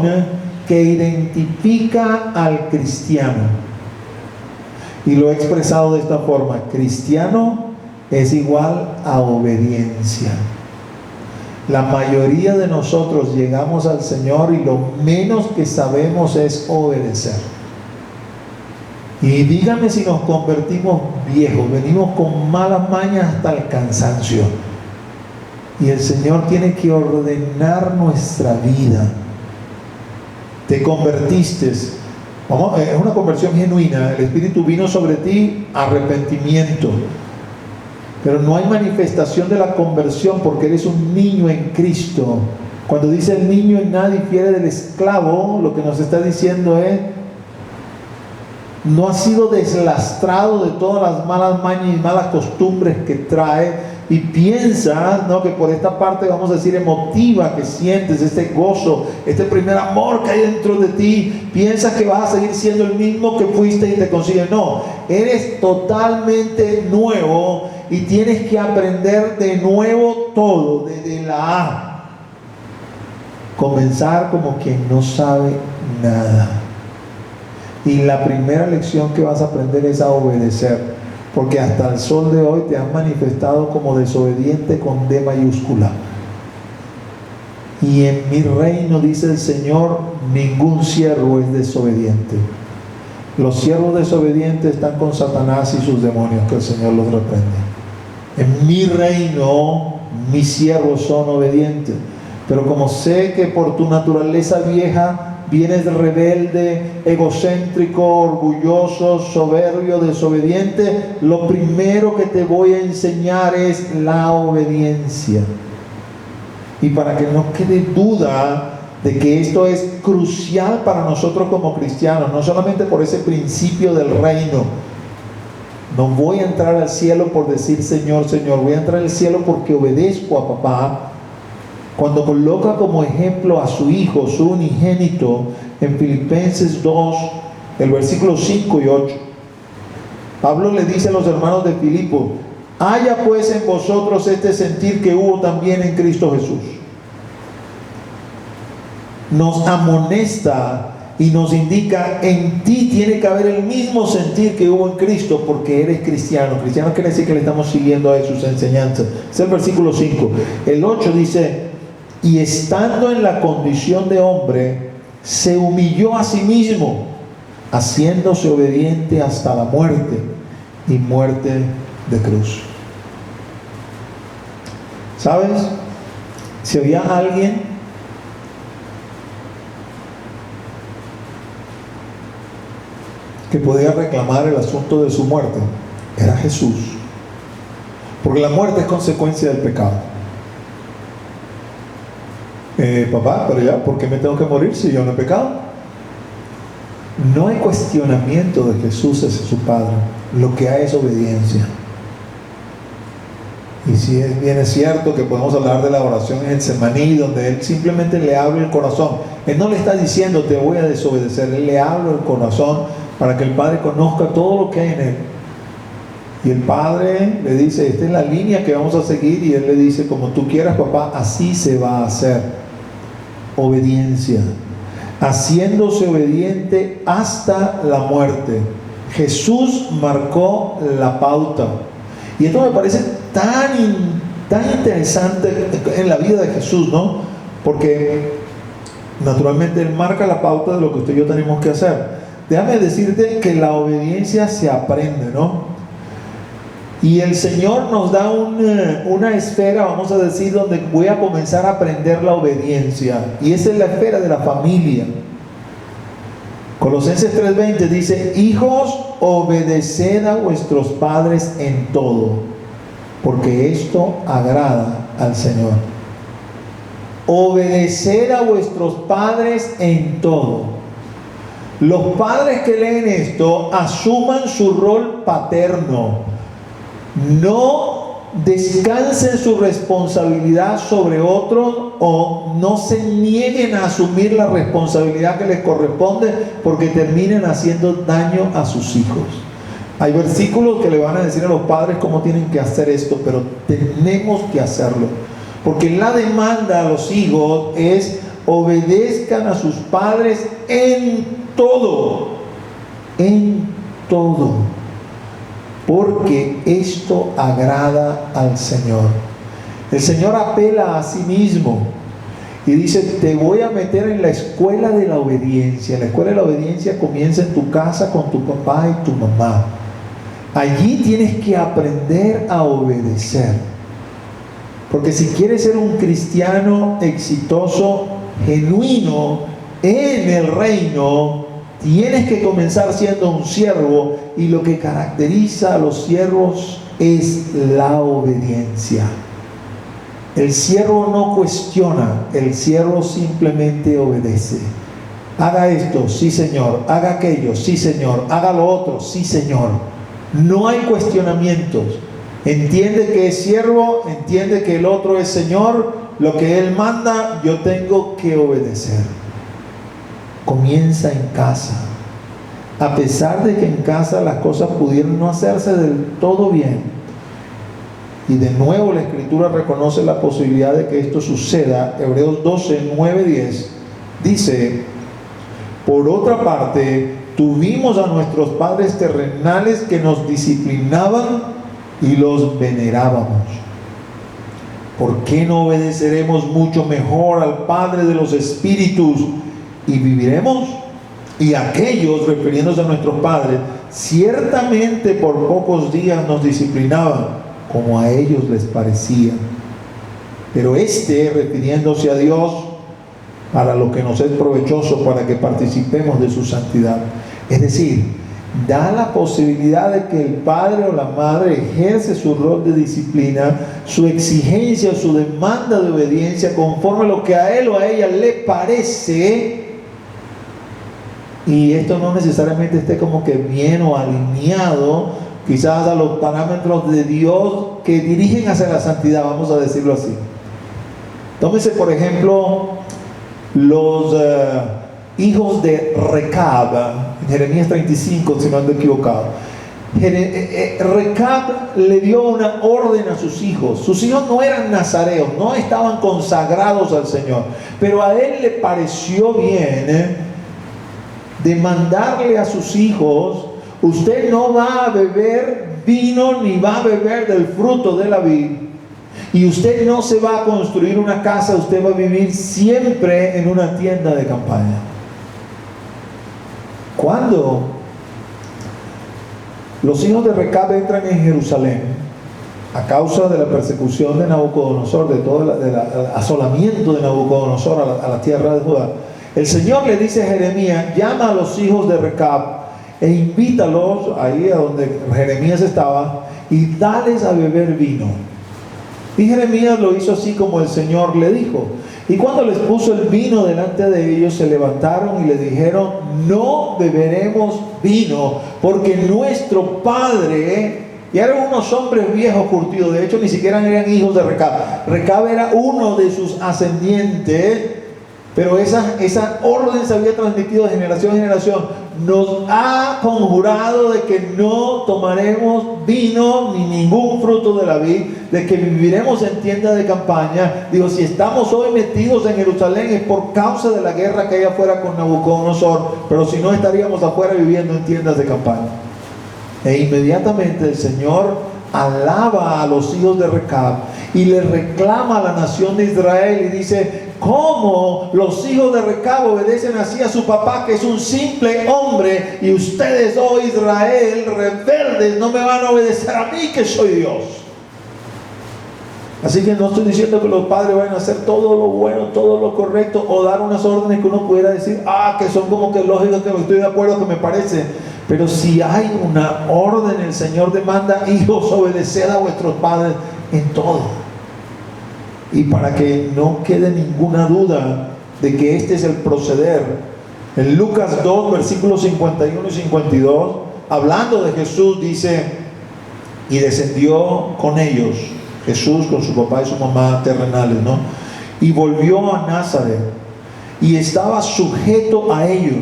que identifica al cristiano. Y lo he expresado de esta forma: cristiano es igual a obediencia. La mayoría de nosotros llegamos al Señor y lo menos que sabemos es obedecer. Y dígame si nos convertimos viejos, venimos con malas mañas hasta el cansancio. Y el Señor tiene que ordenar nuestra vida. Te convertiste, es una conversión genuina. El Espíritu vino sobre ti, arrepentimiento. Pero no hay manifestación de la conversión porque eres un niño en Cristo. Cuando dice el niño en nada difiere del esclavo, lo que nos está diciendo es: no ha sido deslastrado de todas las malas mañas y malas costumbres que trae, y piensas, ¿no?, que por esta parte, vamos a decir, emotiva que sientes, este gozo, este primer amor que hay dentro de ti, piensas que vas a seguir siendo el mismo que fuiste y te consigues. No, eres totalmente nuevo y tienes que aprender de nuevo todo, desde la A. Comenzar como quien no sabe nada. Y la primera lección que vas a aprender es a obedecer, porque hasta el sol de hoy te has manifestado como desobediente con D mayúscula. Y en mi reino, dice el Señor, ningún siervo es desobediente. Los siervos desobedientes están con Satanás y sus demonios, que el Señor los reprende. En mi reino, mis siervos son obedientes. Pero como sé que por tu naturaleza vieja vienes rebelde, egocéntrico, orgulloso, soberbio, desobediente, lo primero que te voy a enseñar es la obediencia. Y para que no quede duda, de que esto es crucial para nosotros como cristianos, no solamente por ese principio del reino. No voy a entrar al cielo por decir Señor, Señor, voy a entrar al cielo porque obedezco a papá. Cuando coloca como ejemplo a su hijo, su unigénito, en Filipenses 2, el versículo 5 y 8. Pablo le dice a los hermanos de Filipo: haya pues en vosotros este sentir que hubo también en Cristo Jesús. Nos amonesta y nos indica: en ti tiene que haber el mismo sentir que hubo en Cristo, porque eres cristiano. Cristiano quiere decir que le estamos siguiendo a sus enseñanzas. Es el versículo 5. El 8 dice: y estando en la condición de hombre, se humilló a sí mismo, haciéndose obediente hasta la muerte, y muerte de cruz. ¿Sabes? Si había alguien que podía reclamar el asunto de su muerte, era Jesús. Porque la muerte es consecuencia del pecado. Papá, pero ya, ¿por qué me tengo que morir si yo no he pecado? No hay cuestionamiento de Jesús hacia su Padre. Lo que hay es obediencia. Y si bien es cierto que podemos hablar de la oración en Getsemaní, donde Él simplemente le habla el corazón. Él no le está diciendo te voy a desobedecer. Él le habla el corazón para que el Padre conozca todo lo que hay en Él. Y el Padre le dice: esta es la línea que vamos a seguir. Y Él le dice: como tú quieras, papá, así se va a hacer. Obediencia, haciéndose obediente hasta la muerte. Jesús marcó la pauta. Y esto me parece tan interesante en la vida de Jesús, ¿no? Porque naturalmente Él marca la pauta de lo que usted y yo tenemos que hacer. Déjame decirte que la obediencia se aprende, ¿no? Y el Señor nos da una esfera, vamos a decir, donde voy a comenzar a aprender la obediencia. Y esa es la esfera de la familia. Colosenses 3:20 dice: hijos, obedeced a vuestros padres en todo, porque esto agrada al Señor. Obedeced a vuestros padres en todo. Los padres que leen esto asuman su rol paterno. No descansen su responsabilidad sobre otros, o no se nieguen a asumir la responsabilidad que les corresponde, porque terminen haciendo daño a sus hijos. Hay versículos que le van a decir a los padres cómo tienen que hacer esto, pero tenemos que hacerlo, porque la demanda a los hijos es: obedezcan a sus padres en todo, porque esto agrada al Señor. El Señor apela a sí mismo y dice: te voy a meter en la escuela de la obediencia. La escuela de la obediencia comienza en tu casa con tu papá y tu mamá. Allí tienes que aprender a obedecer, porque si quieres ser un cristiano exitoso, genuino en el reino, tienes que comenzar siendo un siervo, y lo que caracteriza a los siervos es la obediencia. El siervo no cuestiona, el siervo simplemente obedece. Haga esto, sí Señor. Haga aquello, sí Señor. Haga lo otro, sí Señor. No hay cuestionamientos. Entiende que es siervo, entiende que el otro es Señor. Lo que Él manda, yo tengo que obedecer. Comienza en casa. A pesar de que en casa las cosas pudieron no hacerse del todo bien, y de nuevo la Escritura reconoce la posibilidad de que esto suceda. Hebreos 12, 9, 10 dice: por otra parte, tuvimos a nuestros padres terrenales que nos disciplinaban y los venerábamos. ¿Por qué no obedeceremos mucho mejor al Padre de los Espíritus y viviremos? Y aquellos, refiriéndose a nuestros padres, ciertamente por pocos días nos disciplinaban, como a ellos les parecía. Pero refiriéndose a Dios, para lo que nos es provechoso, para que participemos de su santidad. Es decir, da la posibilidad de que el padre o la madre ejerce su rol de disciplina, su exigencia, su demanda de obediencia conforme a lo que a él o a ella le parece, y esto no necesariamente esté como que bien o alineado quizás a los parámetros de Dios que dirigen hacia la santidad, vamos a decirlo así. Tómese por ejemplo los hijos de Recab, en Jeremías 35, si no ando equivocado. Recab le dio una orden a sus hijos. Sus hijos no eran nazareos, no estaban consagrados al Señor, pero a él le pareció bien demandarle a sus hijos: usted no va a beber vino ni va a beber del fruto de la vid, y usted no se va a construir una casa, usted va a vivir siempre en una tienda de campaña. Cuando los hijos de Recab entran en Jerusalén a causa de la persecución de Nabucodonosor, de todo el asolamiento de Nabucodonosor a la tierra de Judá, el Señor le dice a Jeremías: llama a los hijos de Recab e invítalos ahí a donde Jeremías estaba y dales a beber vino. Y Jeremías lo hizo así como el Señor le dijo. Y cuando les puso el vino delante de ellos, se levantaron y le dijeron: no beberemos vino, porque nuestro padre... Y eran unos hombres viejos curtidos, de hecho ni siquiera eran hijos de Recab. Recab era uno de sus ascendientes, pero esa orden se había transmitido de generación en generación. Nos ha conjurado de que no tomaremos vino ni ningún fruto de la vid, de que viviremos en tiendas de campaña. Digo, si estamos hoy metidos en Jerusalén es por causa de la guerra que hay afuera con Nabucodonosor, pero si no estaríamos afuera viviendo en tiendas de campaña. E inmediatamente el Señor alaba a los hijos de Recab y le reclama a la nación de Israel y dice: ¿cómo los hijos de Recab obedecen así a su papá, que es un simple hombre, y ustedes, oh Israel, rebeldes, no me van a obedecer a mí, que soy Dios? Así que no estoy diciendo que los padres vayan a hacer todo lo bueno, todo lo correcto, o dar unas órdenes que uno pudiera decir: que son como que lógicas, que estoy de acuerdo, que me parece. Pero si hay una orden, el Señor demanda: hijos, obedeced a vuestros padres en todo. Y para que no quede ninguna duda de que este es el proceder, en Lucas 2, versículos 51 y 52, hablando de Jesús, dice: y descendió con ellos, Jesús con su papá y su mamá terrenales, ¿no? Y volvió a Nazaret y estaba sujeto a ellos.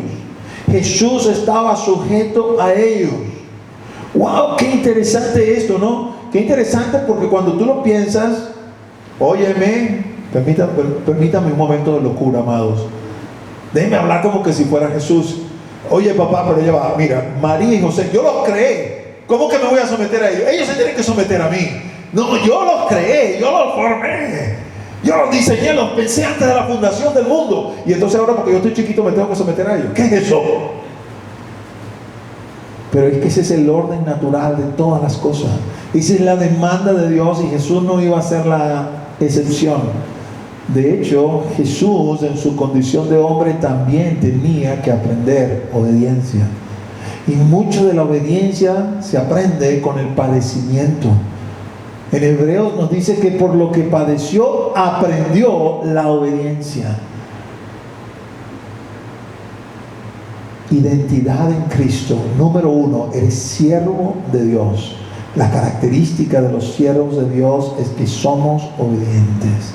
Jesús estaba sujeto a ellos. ¡Wow! ¡Qué interesante esto!, ¿no? Qué interesante, porque cuando tú lo piensas, óyeme, permítame un momento de locura, amados. Déjenme hablar como que si fuera Jesús. Oye, papá, pero ya va, mira, María y José, yo los creé. ¿Cómo que me voy a someter a ellos? Ellos se tienen que someter a mí. No, yo los creé, yo los formé. Yo los diseñé, los pensé antes de la fundación del mundo. Y entonces ahora, porque yo estoy chiquito, me tengo que someter a ellos. ¿Qué es eso? Pero es que ese es el orden natural de todas las cosas. Esa es la demanda de Dios, y Jesús no iba a ser la excepción. De hecho, Jesús, en su condición de hombre, también tenía que aprender obediencia. Y mucho de la obediencia se aprende con el padecimiento. En Hebreos nos dice que por lo que padeció, aprendió la obediencia. Identidad en Cristo. Número 1, eres siervo de Dios. La característica de los siervos de Dios es que somos obedientes.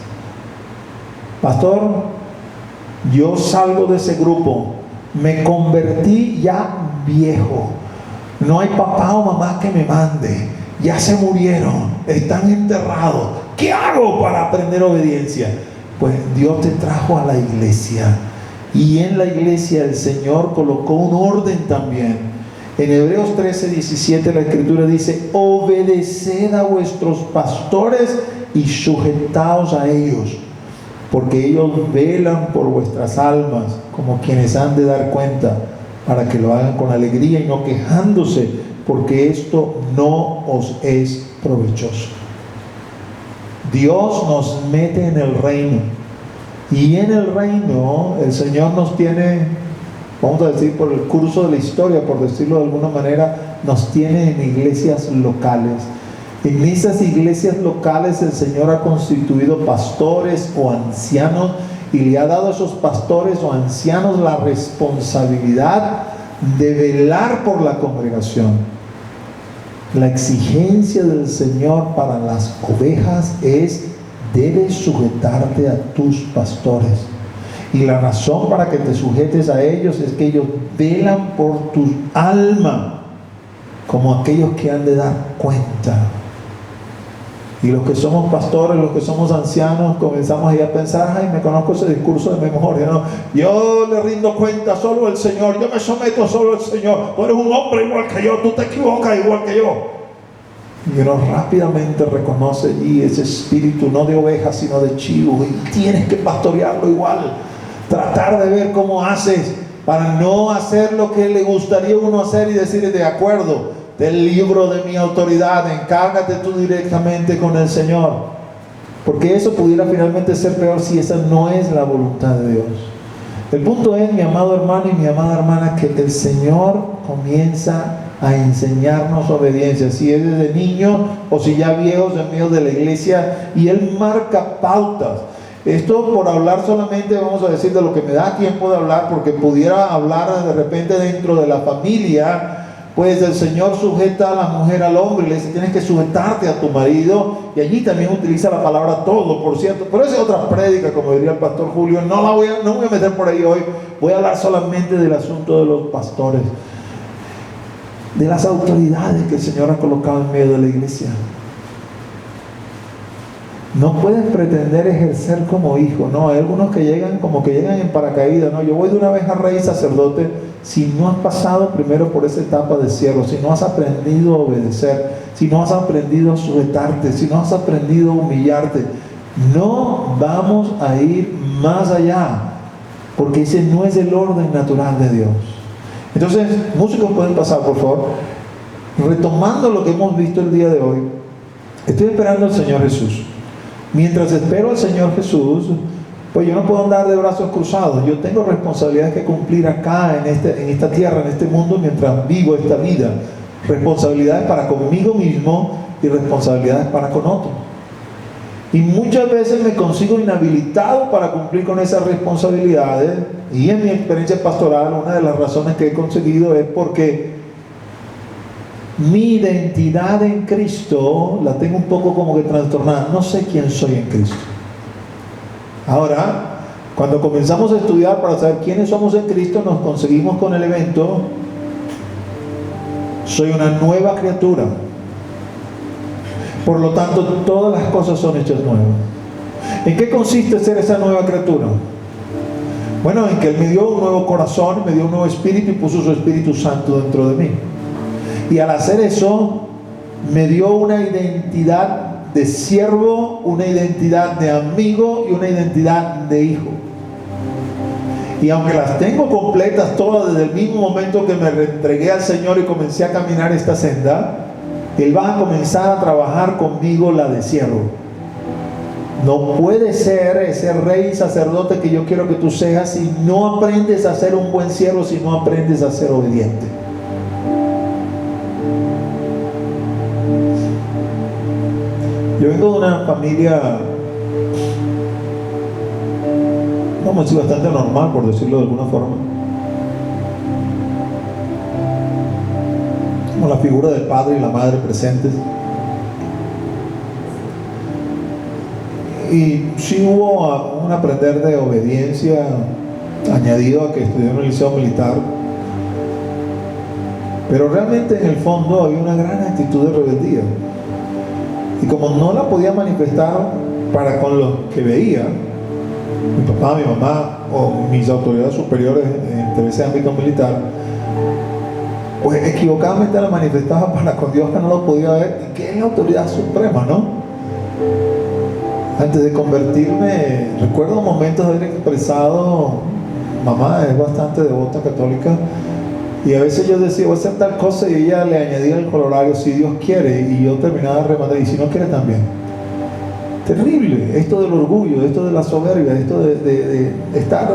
Pastor, yo salgo de ese grupo, me convertí ya viejo, no hay papá o mamá que me mande, ya se murieron, están enterrados. ¿Qué hago para aprender obediencia? Pues Dios te trajo a la iglesia, y en la iglesia el Señor colocó un orden también. En Hebreos 13, 17 la Escritura dice: obedeced a vuestros pastores y sujetaos a ellos, porque ellos velan por vuestras almas como quienes han de dar cuenta, para que lo hagan con alegría y no quejándose, porque esto no os es provechoso. Dios nos mete en el reino, y en el reino el Señor nos tiene vamos a decir, por el curso de la historia, por decirlo de alguna manera, nos tiene en iglesias locales. En esas iglesias locales el Señor ha constituido pastores o ancianos y le ha dado a esos pastores o ancianos la responsabilidad de velar por la congregación. La exigencia del Señor para las ovejas es: debes sujetarte a tus pastores. Y la razón para que te sujetes a ellos es que ellos velan por tu alma, como aquellos que han de dar cuenta. Y los que somos pastores, los que somos ancianos, comenzamos ahí a pensar: ay, me conozco ese discurso de memoria, ¿no? Yo le rindo cuenta solo al Señor, yo me someto solo al Señor. Tú eres un hombre igual que yo, tú te equivocas igual que yo. Y uno rápidamente reconoce allí ese espíritu, no de oveja, sino de chivo, y tienes que pastorearlo igual. Tratar de ver cómo haces para no hacer lo que le gustaría a uno hacer y decir: de acuerdo, del libro de mi autoridad, encárgate tú directamente con el Señor, porque eso pudiera finalmente ser peor si esa no es la voluntad de Dios. El punto es, mi amado hermano y mi amada hermana, que el Señor comienza a enseñarnos obediencia, si es desde niños o si ya viejos en medio de la iglesia, y Él marca pautas. Esto por hablar solamente, vamos a decir, de lo que me da tiempo de hablar, porque pudiera hablar de repente dentro de la familia. Pues el Señor sujeta a la mujer al hombre y le dice: tienes que sujetarte a tu marido, y allí también utiliza la palabra todo, por cierto, pero esa es otra prédica, como diría el pastor Julio. No voy a meter por ahí hoy. Voy a hablar solamente del asunto de los pastores, de las autoridades que el Señor ha colocado en medio de la iglesia. No puedes pretender ejercer como hijo, no. Hay algunos que llegan como que llegan en paracaídas, no. Yo voy de una vez a rey sacerdote. Si no has pasado primero por esa etapa de siervo, si no has aprendido a obedecer, si no has aprendido a sujetarte, si no has aprendido a humillarte, no vamos a ir más allá, porque ese no es el orden natural de Dios. Entonces, músicos pueden pasar, por favor. Retomando lo que hemos visto el día de hoy, estoy esperando al Señor Jesús. Mientras espero al Señor Jesús, pues yo no puedo andar de brazos cruzados. Yo tengo responsabilidades que cumplir acá en esta tierra, en este mundo, mientras vivo esta vida. Responsabilidades para conmigo mismo y responsabilidades para con otros. Y muchas veces me consigo inhabilitado para cumplir con esas responsabilidades. Y en mi experiencia pastoral, una de las razones que he conseguido es porque mi identidad en Cristo la tengo un poco como que trastornada. No sé quién soy en Cristo. Ahora, cuando comenzamos a estudiar para saber quiénes somos en Cristo, nos conseguimos con el evento: soy una nueva criatura. Por lo tanto, todas las cosas son hechas nuevas. ¿En qué consiste ser esa nueva criatura? Bueno, en que Él me dio un nuevo corazón, me dio un nuevo espíritu y puso su Espíritu Santo dentro de mí. Y al hacer eso, me dio una identidad de siervo, una identidad de amigo y una identidad de hijo. Y aunque las tengo completas todas desde el mismo momento que me entregué al Señor y comencé a caminar esta senda, Él va a comenzar a trabajar conmigo la de siervo. No puede ser ese rey y sacerdote que yo quiero que tú seas si no aprendes a ser un buen siervo, si no aprendes a ser obediente. Yo vengo de una familia, vamos a decir, bastante normal, por decirlo de alguna forma. Como la figura del padre y la madre presentes. Y sí hubo un aprender de obediencia añadido a que estudié en el liceo militar. Pero realmente en el fondo había una gran actitud de rebeldía. Y como no la podía manifestar para con los que veía, mi papá, mi mamá o mis autoridades superiores en ese ámbito militar, pues equivocadamente la manifestaba para con Dios, que no lo podía ver, y que es la autoridad suprema, ¿no? Antes de convertirme, recuerdo momentos de haber expresado: mamá es bastante devota católica, y a veces yo decía: voy a hacer tal cosa, y ella le añadía el colorario: si Dios quiere, y yo terminaba de rematar: y si no quiere también. Terrible, esto del orgullo, esto de la soberbia, esto de estar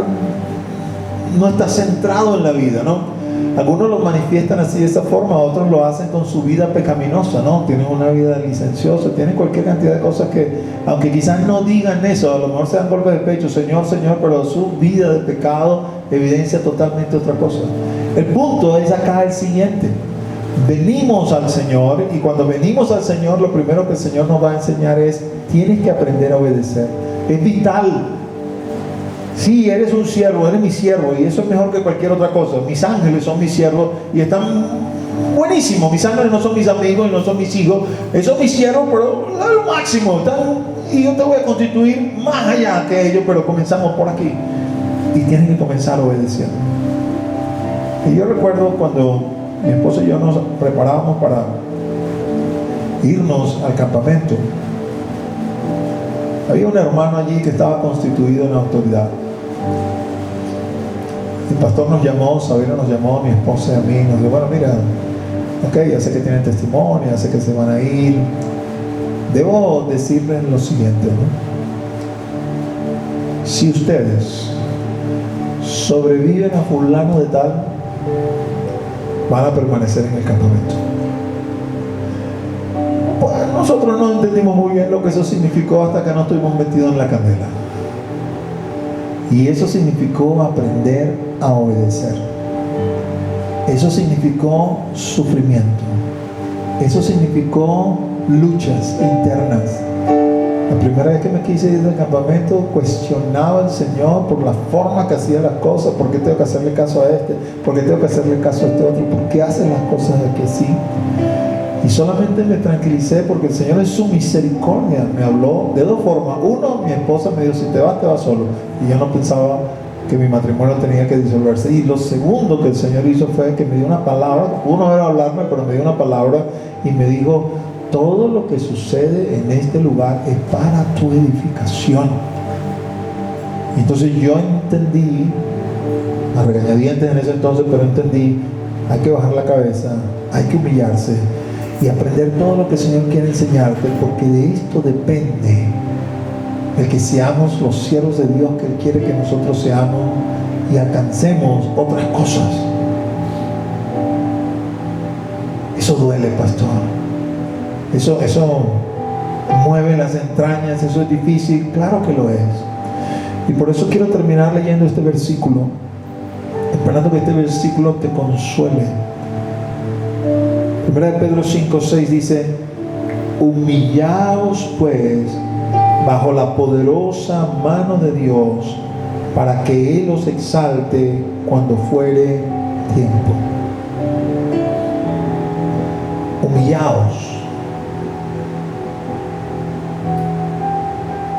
no está centrado en la vida, ¿no? Algunos lo manifiestan así de esa forma, otros lo hacen con su vida pecaminosa, ¿no? Tienen una vida licenciosa, tienen cualquier cantidad de cosas que, aunque quizás no digan eso, a lo mejor se dan golpes de pecho, Señor, Señor, pero su vida de pecado evidencia totalmente otra cosa. El punto es acá el siguiente: venimos al Señor, y cuando venimos al Señor, lo primero que el Señor nos va a enseñar es: tienes que aprender a obedecer. Es vital. Sí, eres un siervo, eres mi siervo, y eso es mejor que cualquier otra cosa. Mis ángeles son mis siervos y están buenísimos. Mis ángeles no son mis amigos y no son mis hijos, son mis siervos, pero lo máximo. Y yo te voy a constituir más allá que ellos, pero comenzamos por aquí. Y tienes que comenzar a obedecer. Y yo recuerdo cuando mi esposa y yo nos preparábamos para irnos al campamento, había un hermano allí que estaba constituido en autoridad. El pastor nos llamó, Sabino nos llamó, a mi esposa y a mí, nos dijo: bueno, mira, ok, ya sé que tienen testimonio, ya sé que se van a ir. Debo decirles lo siguiente, ¿no? Si ustedes sobreviven a fulano de tal, van a permanecer en el campamento. Pues nosotros no entendimos muy bien lo que eso significó hasta que no estuvimos metidos en la candela. Y eso significó aprender a obedecer. Eso significó sufrimiento. Eso significó luchas internas. La primera vez que me quise ir del campamento, cuestionaba al Señor por la forma que hacía las cosas. ¿Por qué tengo que hacerle caso a este? ¿Por qué tengo que hacerle caso a este otro? ¿Por qué hacen las cosas de aquí así? Y solamente me tranquilicé porque el Señor en su misericordia me habló de dos formas. Uno, mi esposa me dijo: si te vas solo. Y yo no pensaba que mi matrimonio tenía que disolverse. Y lo segundo que el Señor hizo fue que me dio una palabra. Pudo no haber hablarme, pero me dio una palabra y me dijo: todo lo que sucede en este lugar es para tu edificación. Y entonces yo entendí, a regañadientes en ese entonces, pero entendí: hay que bajar la cabeza, hay que humillarse y aprender todo lo que el Señor quiere enseñarte, porque de esto depende el que seamos los siervos de Dios que Él quiere que nosotros seamos y alcancemos otras cosas. Eso duele, pastor. Eso mueve las entrañas, eso es difícil. Claro que lo es. Y por eso quiero terminar leyendo este versículo, esperando que este versículo te consuele. Primera de Pedro 5:6 dice: humillaos pues bajo la poderosa mano de Dios, para que Él os exalte cuando fuere tiempo. Humillaos.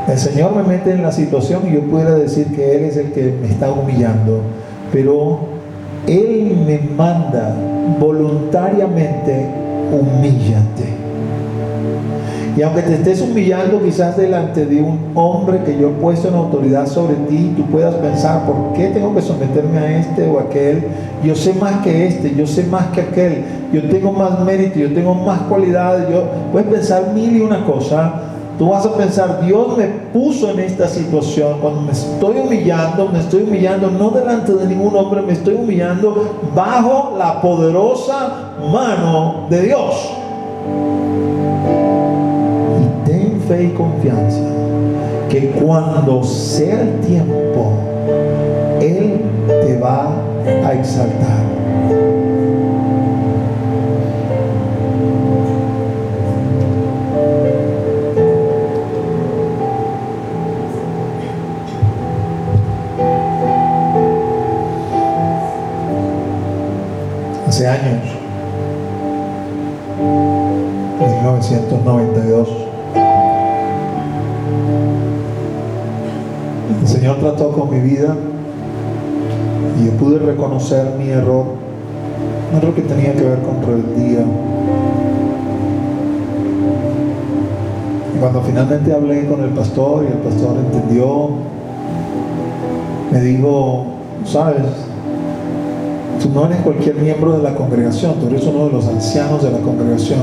El Señor me mete en la situación y yo pudiera decir que Él es el que me está humillando, pero Él me manda voluntariamente: humíllate. Y aunque te estés humillando quizás delante de un hombre que yo he puesto en autoridad sobre ti, tú puedas pensar: ¿por qué tengo que someterme a este o aquel? Yo sé más que este, yo sé más que aquel, yo tengo más mérito, yo tengo más cualidades. Puedes pensar mil y una cosa. Tú vas a pensar: Dios me puso en esta situación. Cuando me estoy humillando no delante de ningún hombre, me estoy humillando bajo la poderosa mano de Dios. Y ten fe y confianza que cuando sea el tiempo, Él te va a exaltar. Hace años, 1992, el Señor trató con mi vida y yo pude reconocer mi error, un error que tenía que ver con rebeldía. Y cuando finalmente hablé con el pastor y el pastor entendió, me dijo: sabes, tú no eres cualquier miembro de la congregación, tú eres uno de los ancianos de la congregación.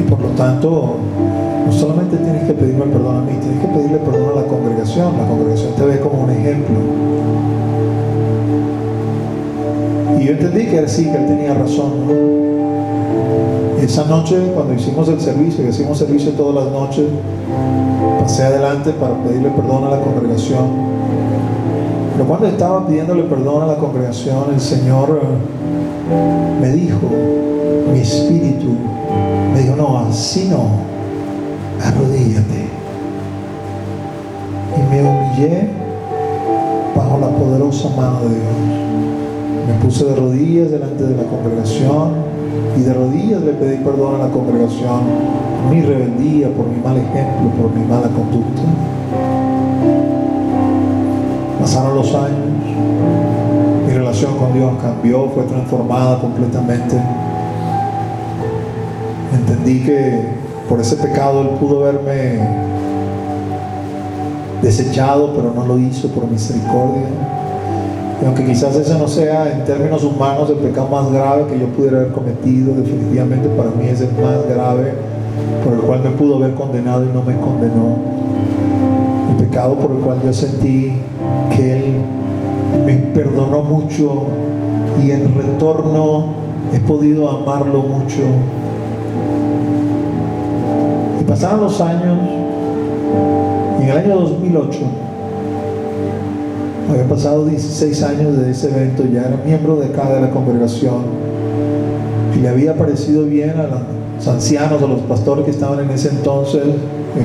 Y por lo tanto, no solamente tienes que pedirme perdón a mí, tienes que pedirle perdón a la congregación. La congregación te ve como un ejemplo. Y yo entendí que sí, que él tenía razón, ¿no? Y esa noche, cuando hicimos el servicio, y hicimos servicio todas las noches, pasé adelante para pedirle perdón a la congregación. Pero cuando estaba pidiéndole perdón a la congregación, el Señor me dijo, mi espíritu me dijo, no, así no, arrodíllate. Y me humillé bajo la poderosa mano de Dios. Me puse de rodillas delante de la congregación y de rodillas le pedí perdón a la congregación por mi rebeldía, por mi mal ejemplo, por mi mala conducta. Pasaron los años, mi relación con Dios cambió, fue transformada completamente. Entendí que por ese pecado Él pudo haberme desechado, pero no lo hizo por misericordia. Y aunque quizás ese no sea en términos humanos el pecado más grave que yo pudiera haber cometido, definitivamente para mí es el más grave, por el cual me pudo haber condenado y no me condenó. El pecado por el cual yo sentí que Él me perdonó mucho y en retorno he podido amarlo mucho. Y pasaron los años y en el año 2008 había pasado 16 años de ese evento, ya era miembro de acá de la congregación y le había parecido bien a los ancianos, a los pastores que estaban en ese entonces,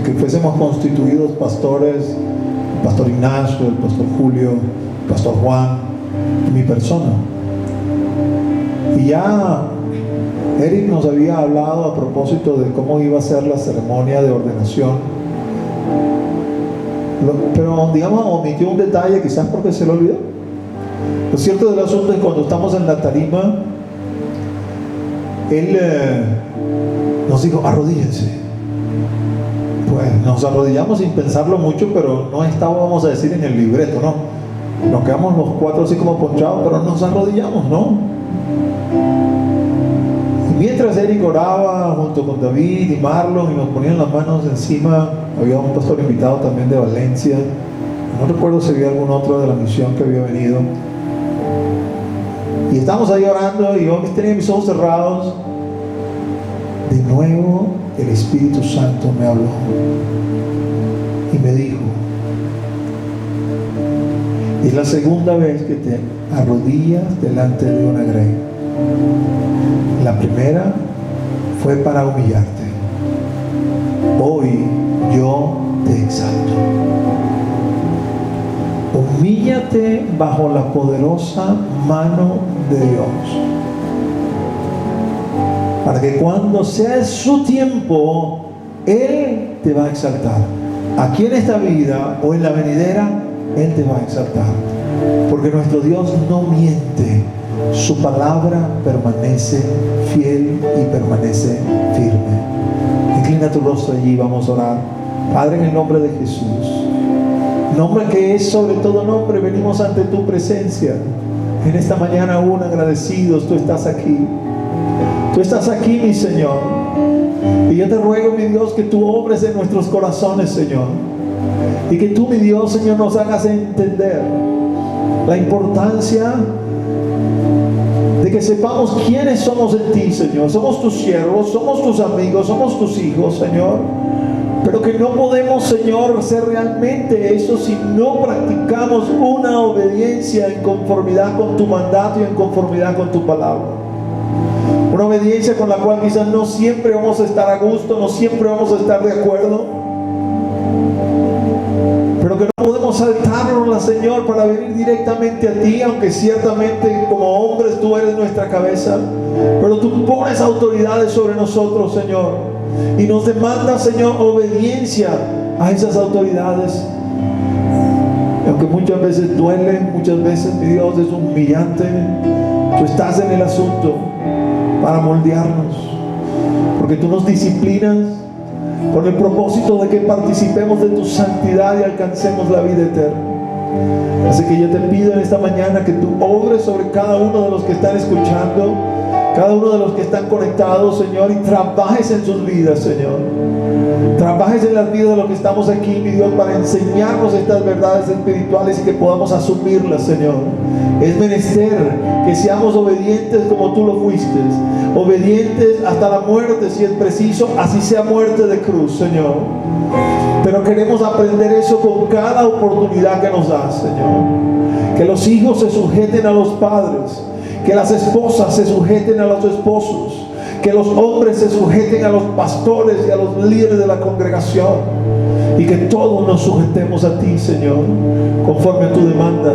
que fuésemos constituidos pastores, el pastor Ignacio, el pastor Julio, el pastor Juan y mi persona. Y ya Eric nos había hablado a propósito de cómo iba a ser la ceremonia de ordenación, pero digamos omitió un detalle, quizás porque se lo olvidó. Lo cierto del asunto es que cuando estamos en la tarima, él nos dijo, arrodíllense. Pues nos arrodillamos sin pensarlo mucho, pero no estaba, vamos a decir, en el libreto, ¿no? Nos quedamos los cuatro así como ponchados, pero nos arrodillamos, ¿no? Y mientras Eric oraba junto con David y Marlon y nos ponían las manos encima, había un pastor invitado también de Valencia, no recuerdo si había algún otro de la misión que había venido, y estábamos ahí orando y yo tenía mis ojos cerrados. De nuevo el Espíritu Santo me habló y me dijo, es la segunda vez que te arrodillas delante de una grey. La primera fue para humillarte. Hoy yo te exalto. Humíllate bajo la poderosa mano de Dios, para que cuando sea su tiempo, Él te va a exaltar. Aquí en esta vida o en la venidera, Él te va a exaltar. Porque nuestro Dios no miente. Su palabra permanece fiel y permanece firme. Inclina tu rostro allí, vamos a orar. Padre, en el nombre de Jesús, nombre que es sobre todo nombre, venimos ante tu presencia. En esta mañana aún agradecidos, tú estás aquí. Tú estás aquí, mi Señor. Y yo te ruego, mi Dios, que tú obres en nuestros corazones, Señor. Y que tú, mi Dios, Señor, nos hagas entender la importancia de que sepamos quiénes somos en ti, Señor. Somos tus siervos, somos tus amigos, somos tus hijos, Señor. Pero que no podemos, Señor, ser realmente eso si no practicamos una obediencia en conformidad con tu mandato y en conformidad con tu palabra. Una obediencia con la cual quizás no siempre vamos a estar a gusto, no siempre vamos a estar de acuerdo, pero que no podemos saltarnos, Señor, para venir directamente a ti, aunque ciertamente como hombres tú eres nuestra cabeza, pero tú pones autoridades sobre nosotros, Señor, y nos demandas, Señor, obediencia a esas autoridades. Aunque muchas veces duele, muchas veces, mi Dios, es humillante, tú estás en el asunto para moldearnos, porque tú nos disciplinas con el propósito de que participemos de tu santidad y alcancemos la vida eterna. Así que yo te pido en esta mañana que tú obres sobre cada uno de los que están escuchando, cada uno de los que están conectados, Señor, y trabajes en sus vidas, Señor. Trabajes en las vidas de los que estamos aquí, mi Dios, para enseñarnos estas verdades espirituales y que podamos asumirlas, Señor. Es menester que seamos obedientes como tú lo fuiste, obedientes hasta la muerte si es preciso, así sea muerte de cruz, Señor. Pero queremos aprender eso con cada oportunidad que nos das, Señor. Que los hijos se sujeten a los padres, que las esposas se sujeten a los esposos, que los hombres se sujeten a los pastores y a los líderes de la congregación, y que todos nos sujetemos a ti, Señor, conforme a tu demanda,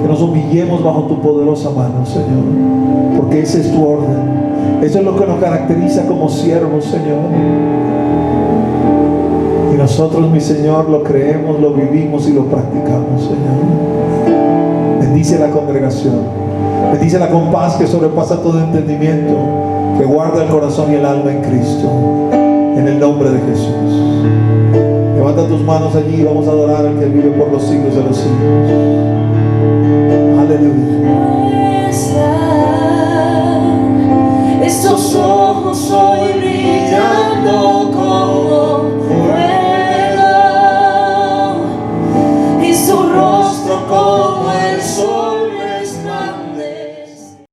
que nos humillemos bajo tu poderosa mano, Señor, porque ese es tu orden. Eso es lo que nos caracteriza como siervos, Señor, y nosotros, mi Señor, lo creemos, lo vivimos y lo practicamos, Señor. Bendice la congregación. Bendícela con paz que sobrepasa todo entendimiento, que guarda el corazón y el alma en Cristo, en el nombre de Jesús. Levanta tus manos allí y vamos a adorar al que vive por los siglos de los siglos. Aleluya. Estos ojos hoy brillan.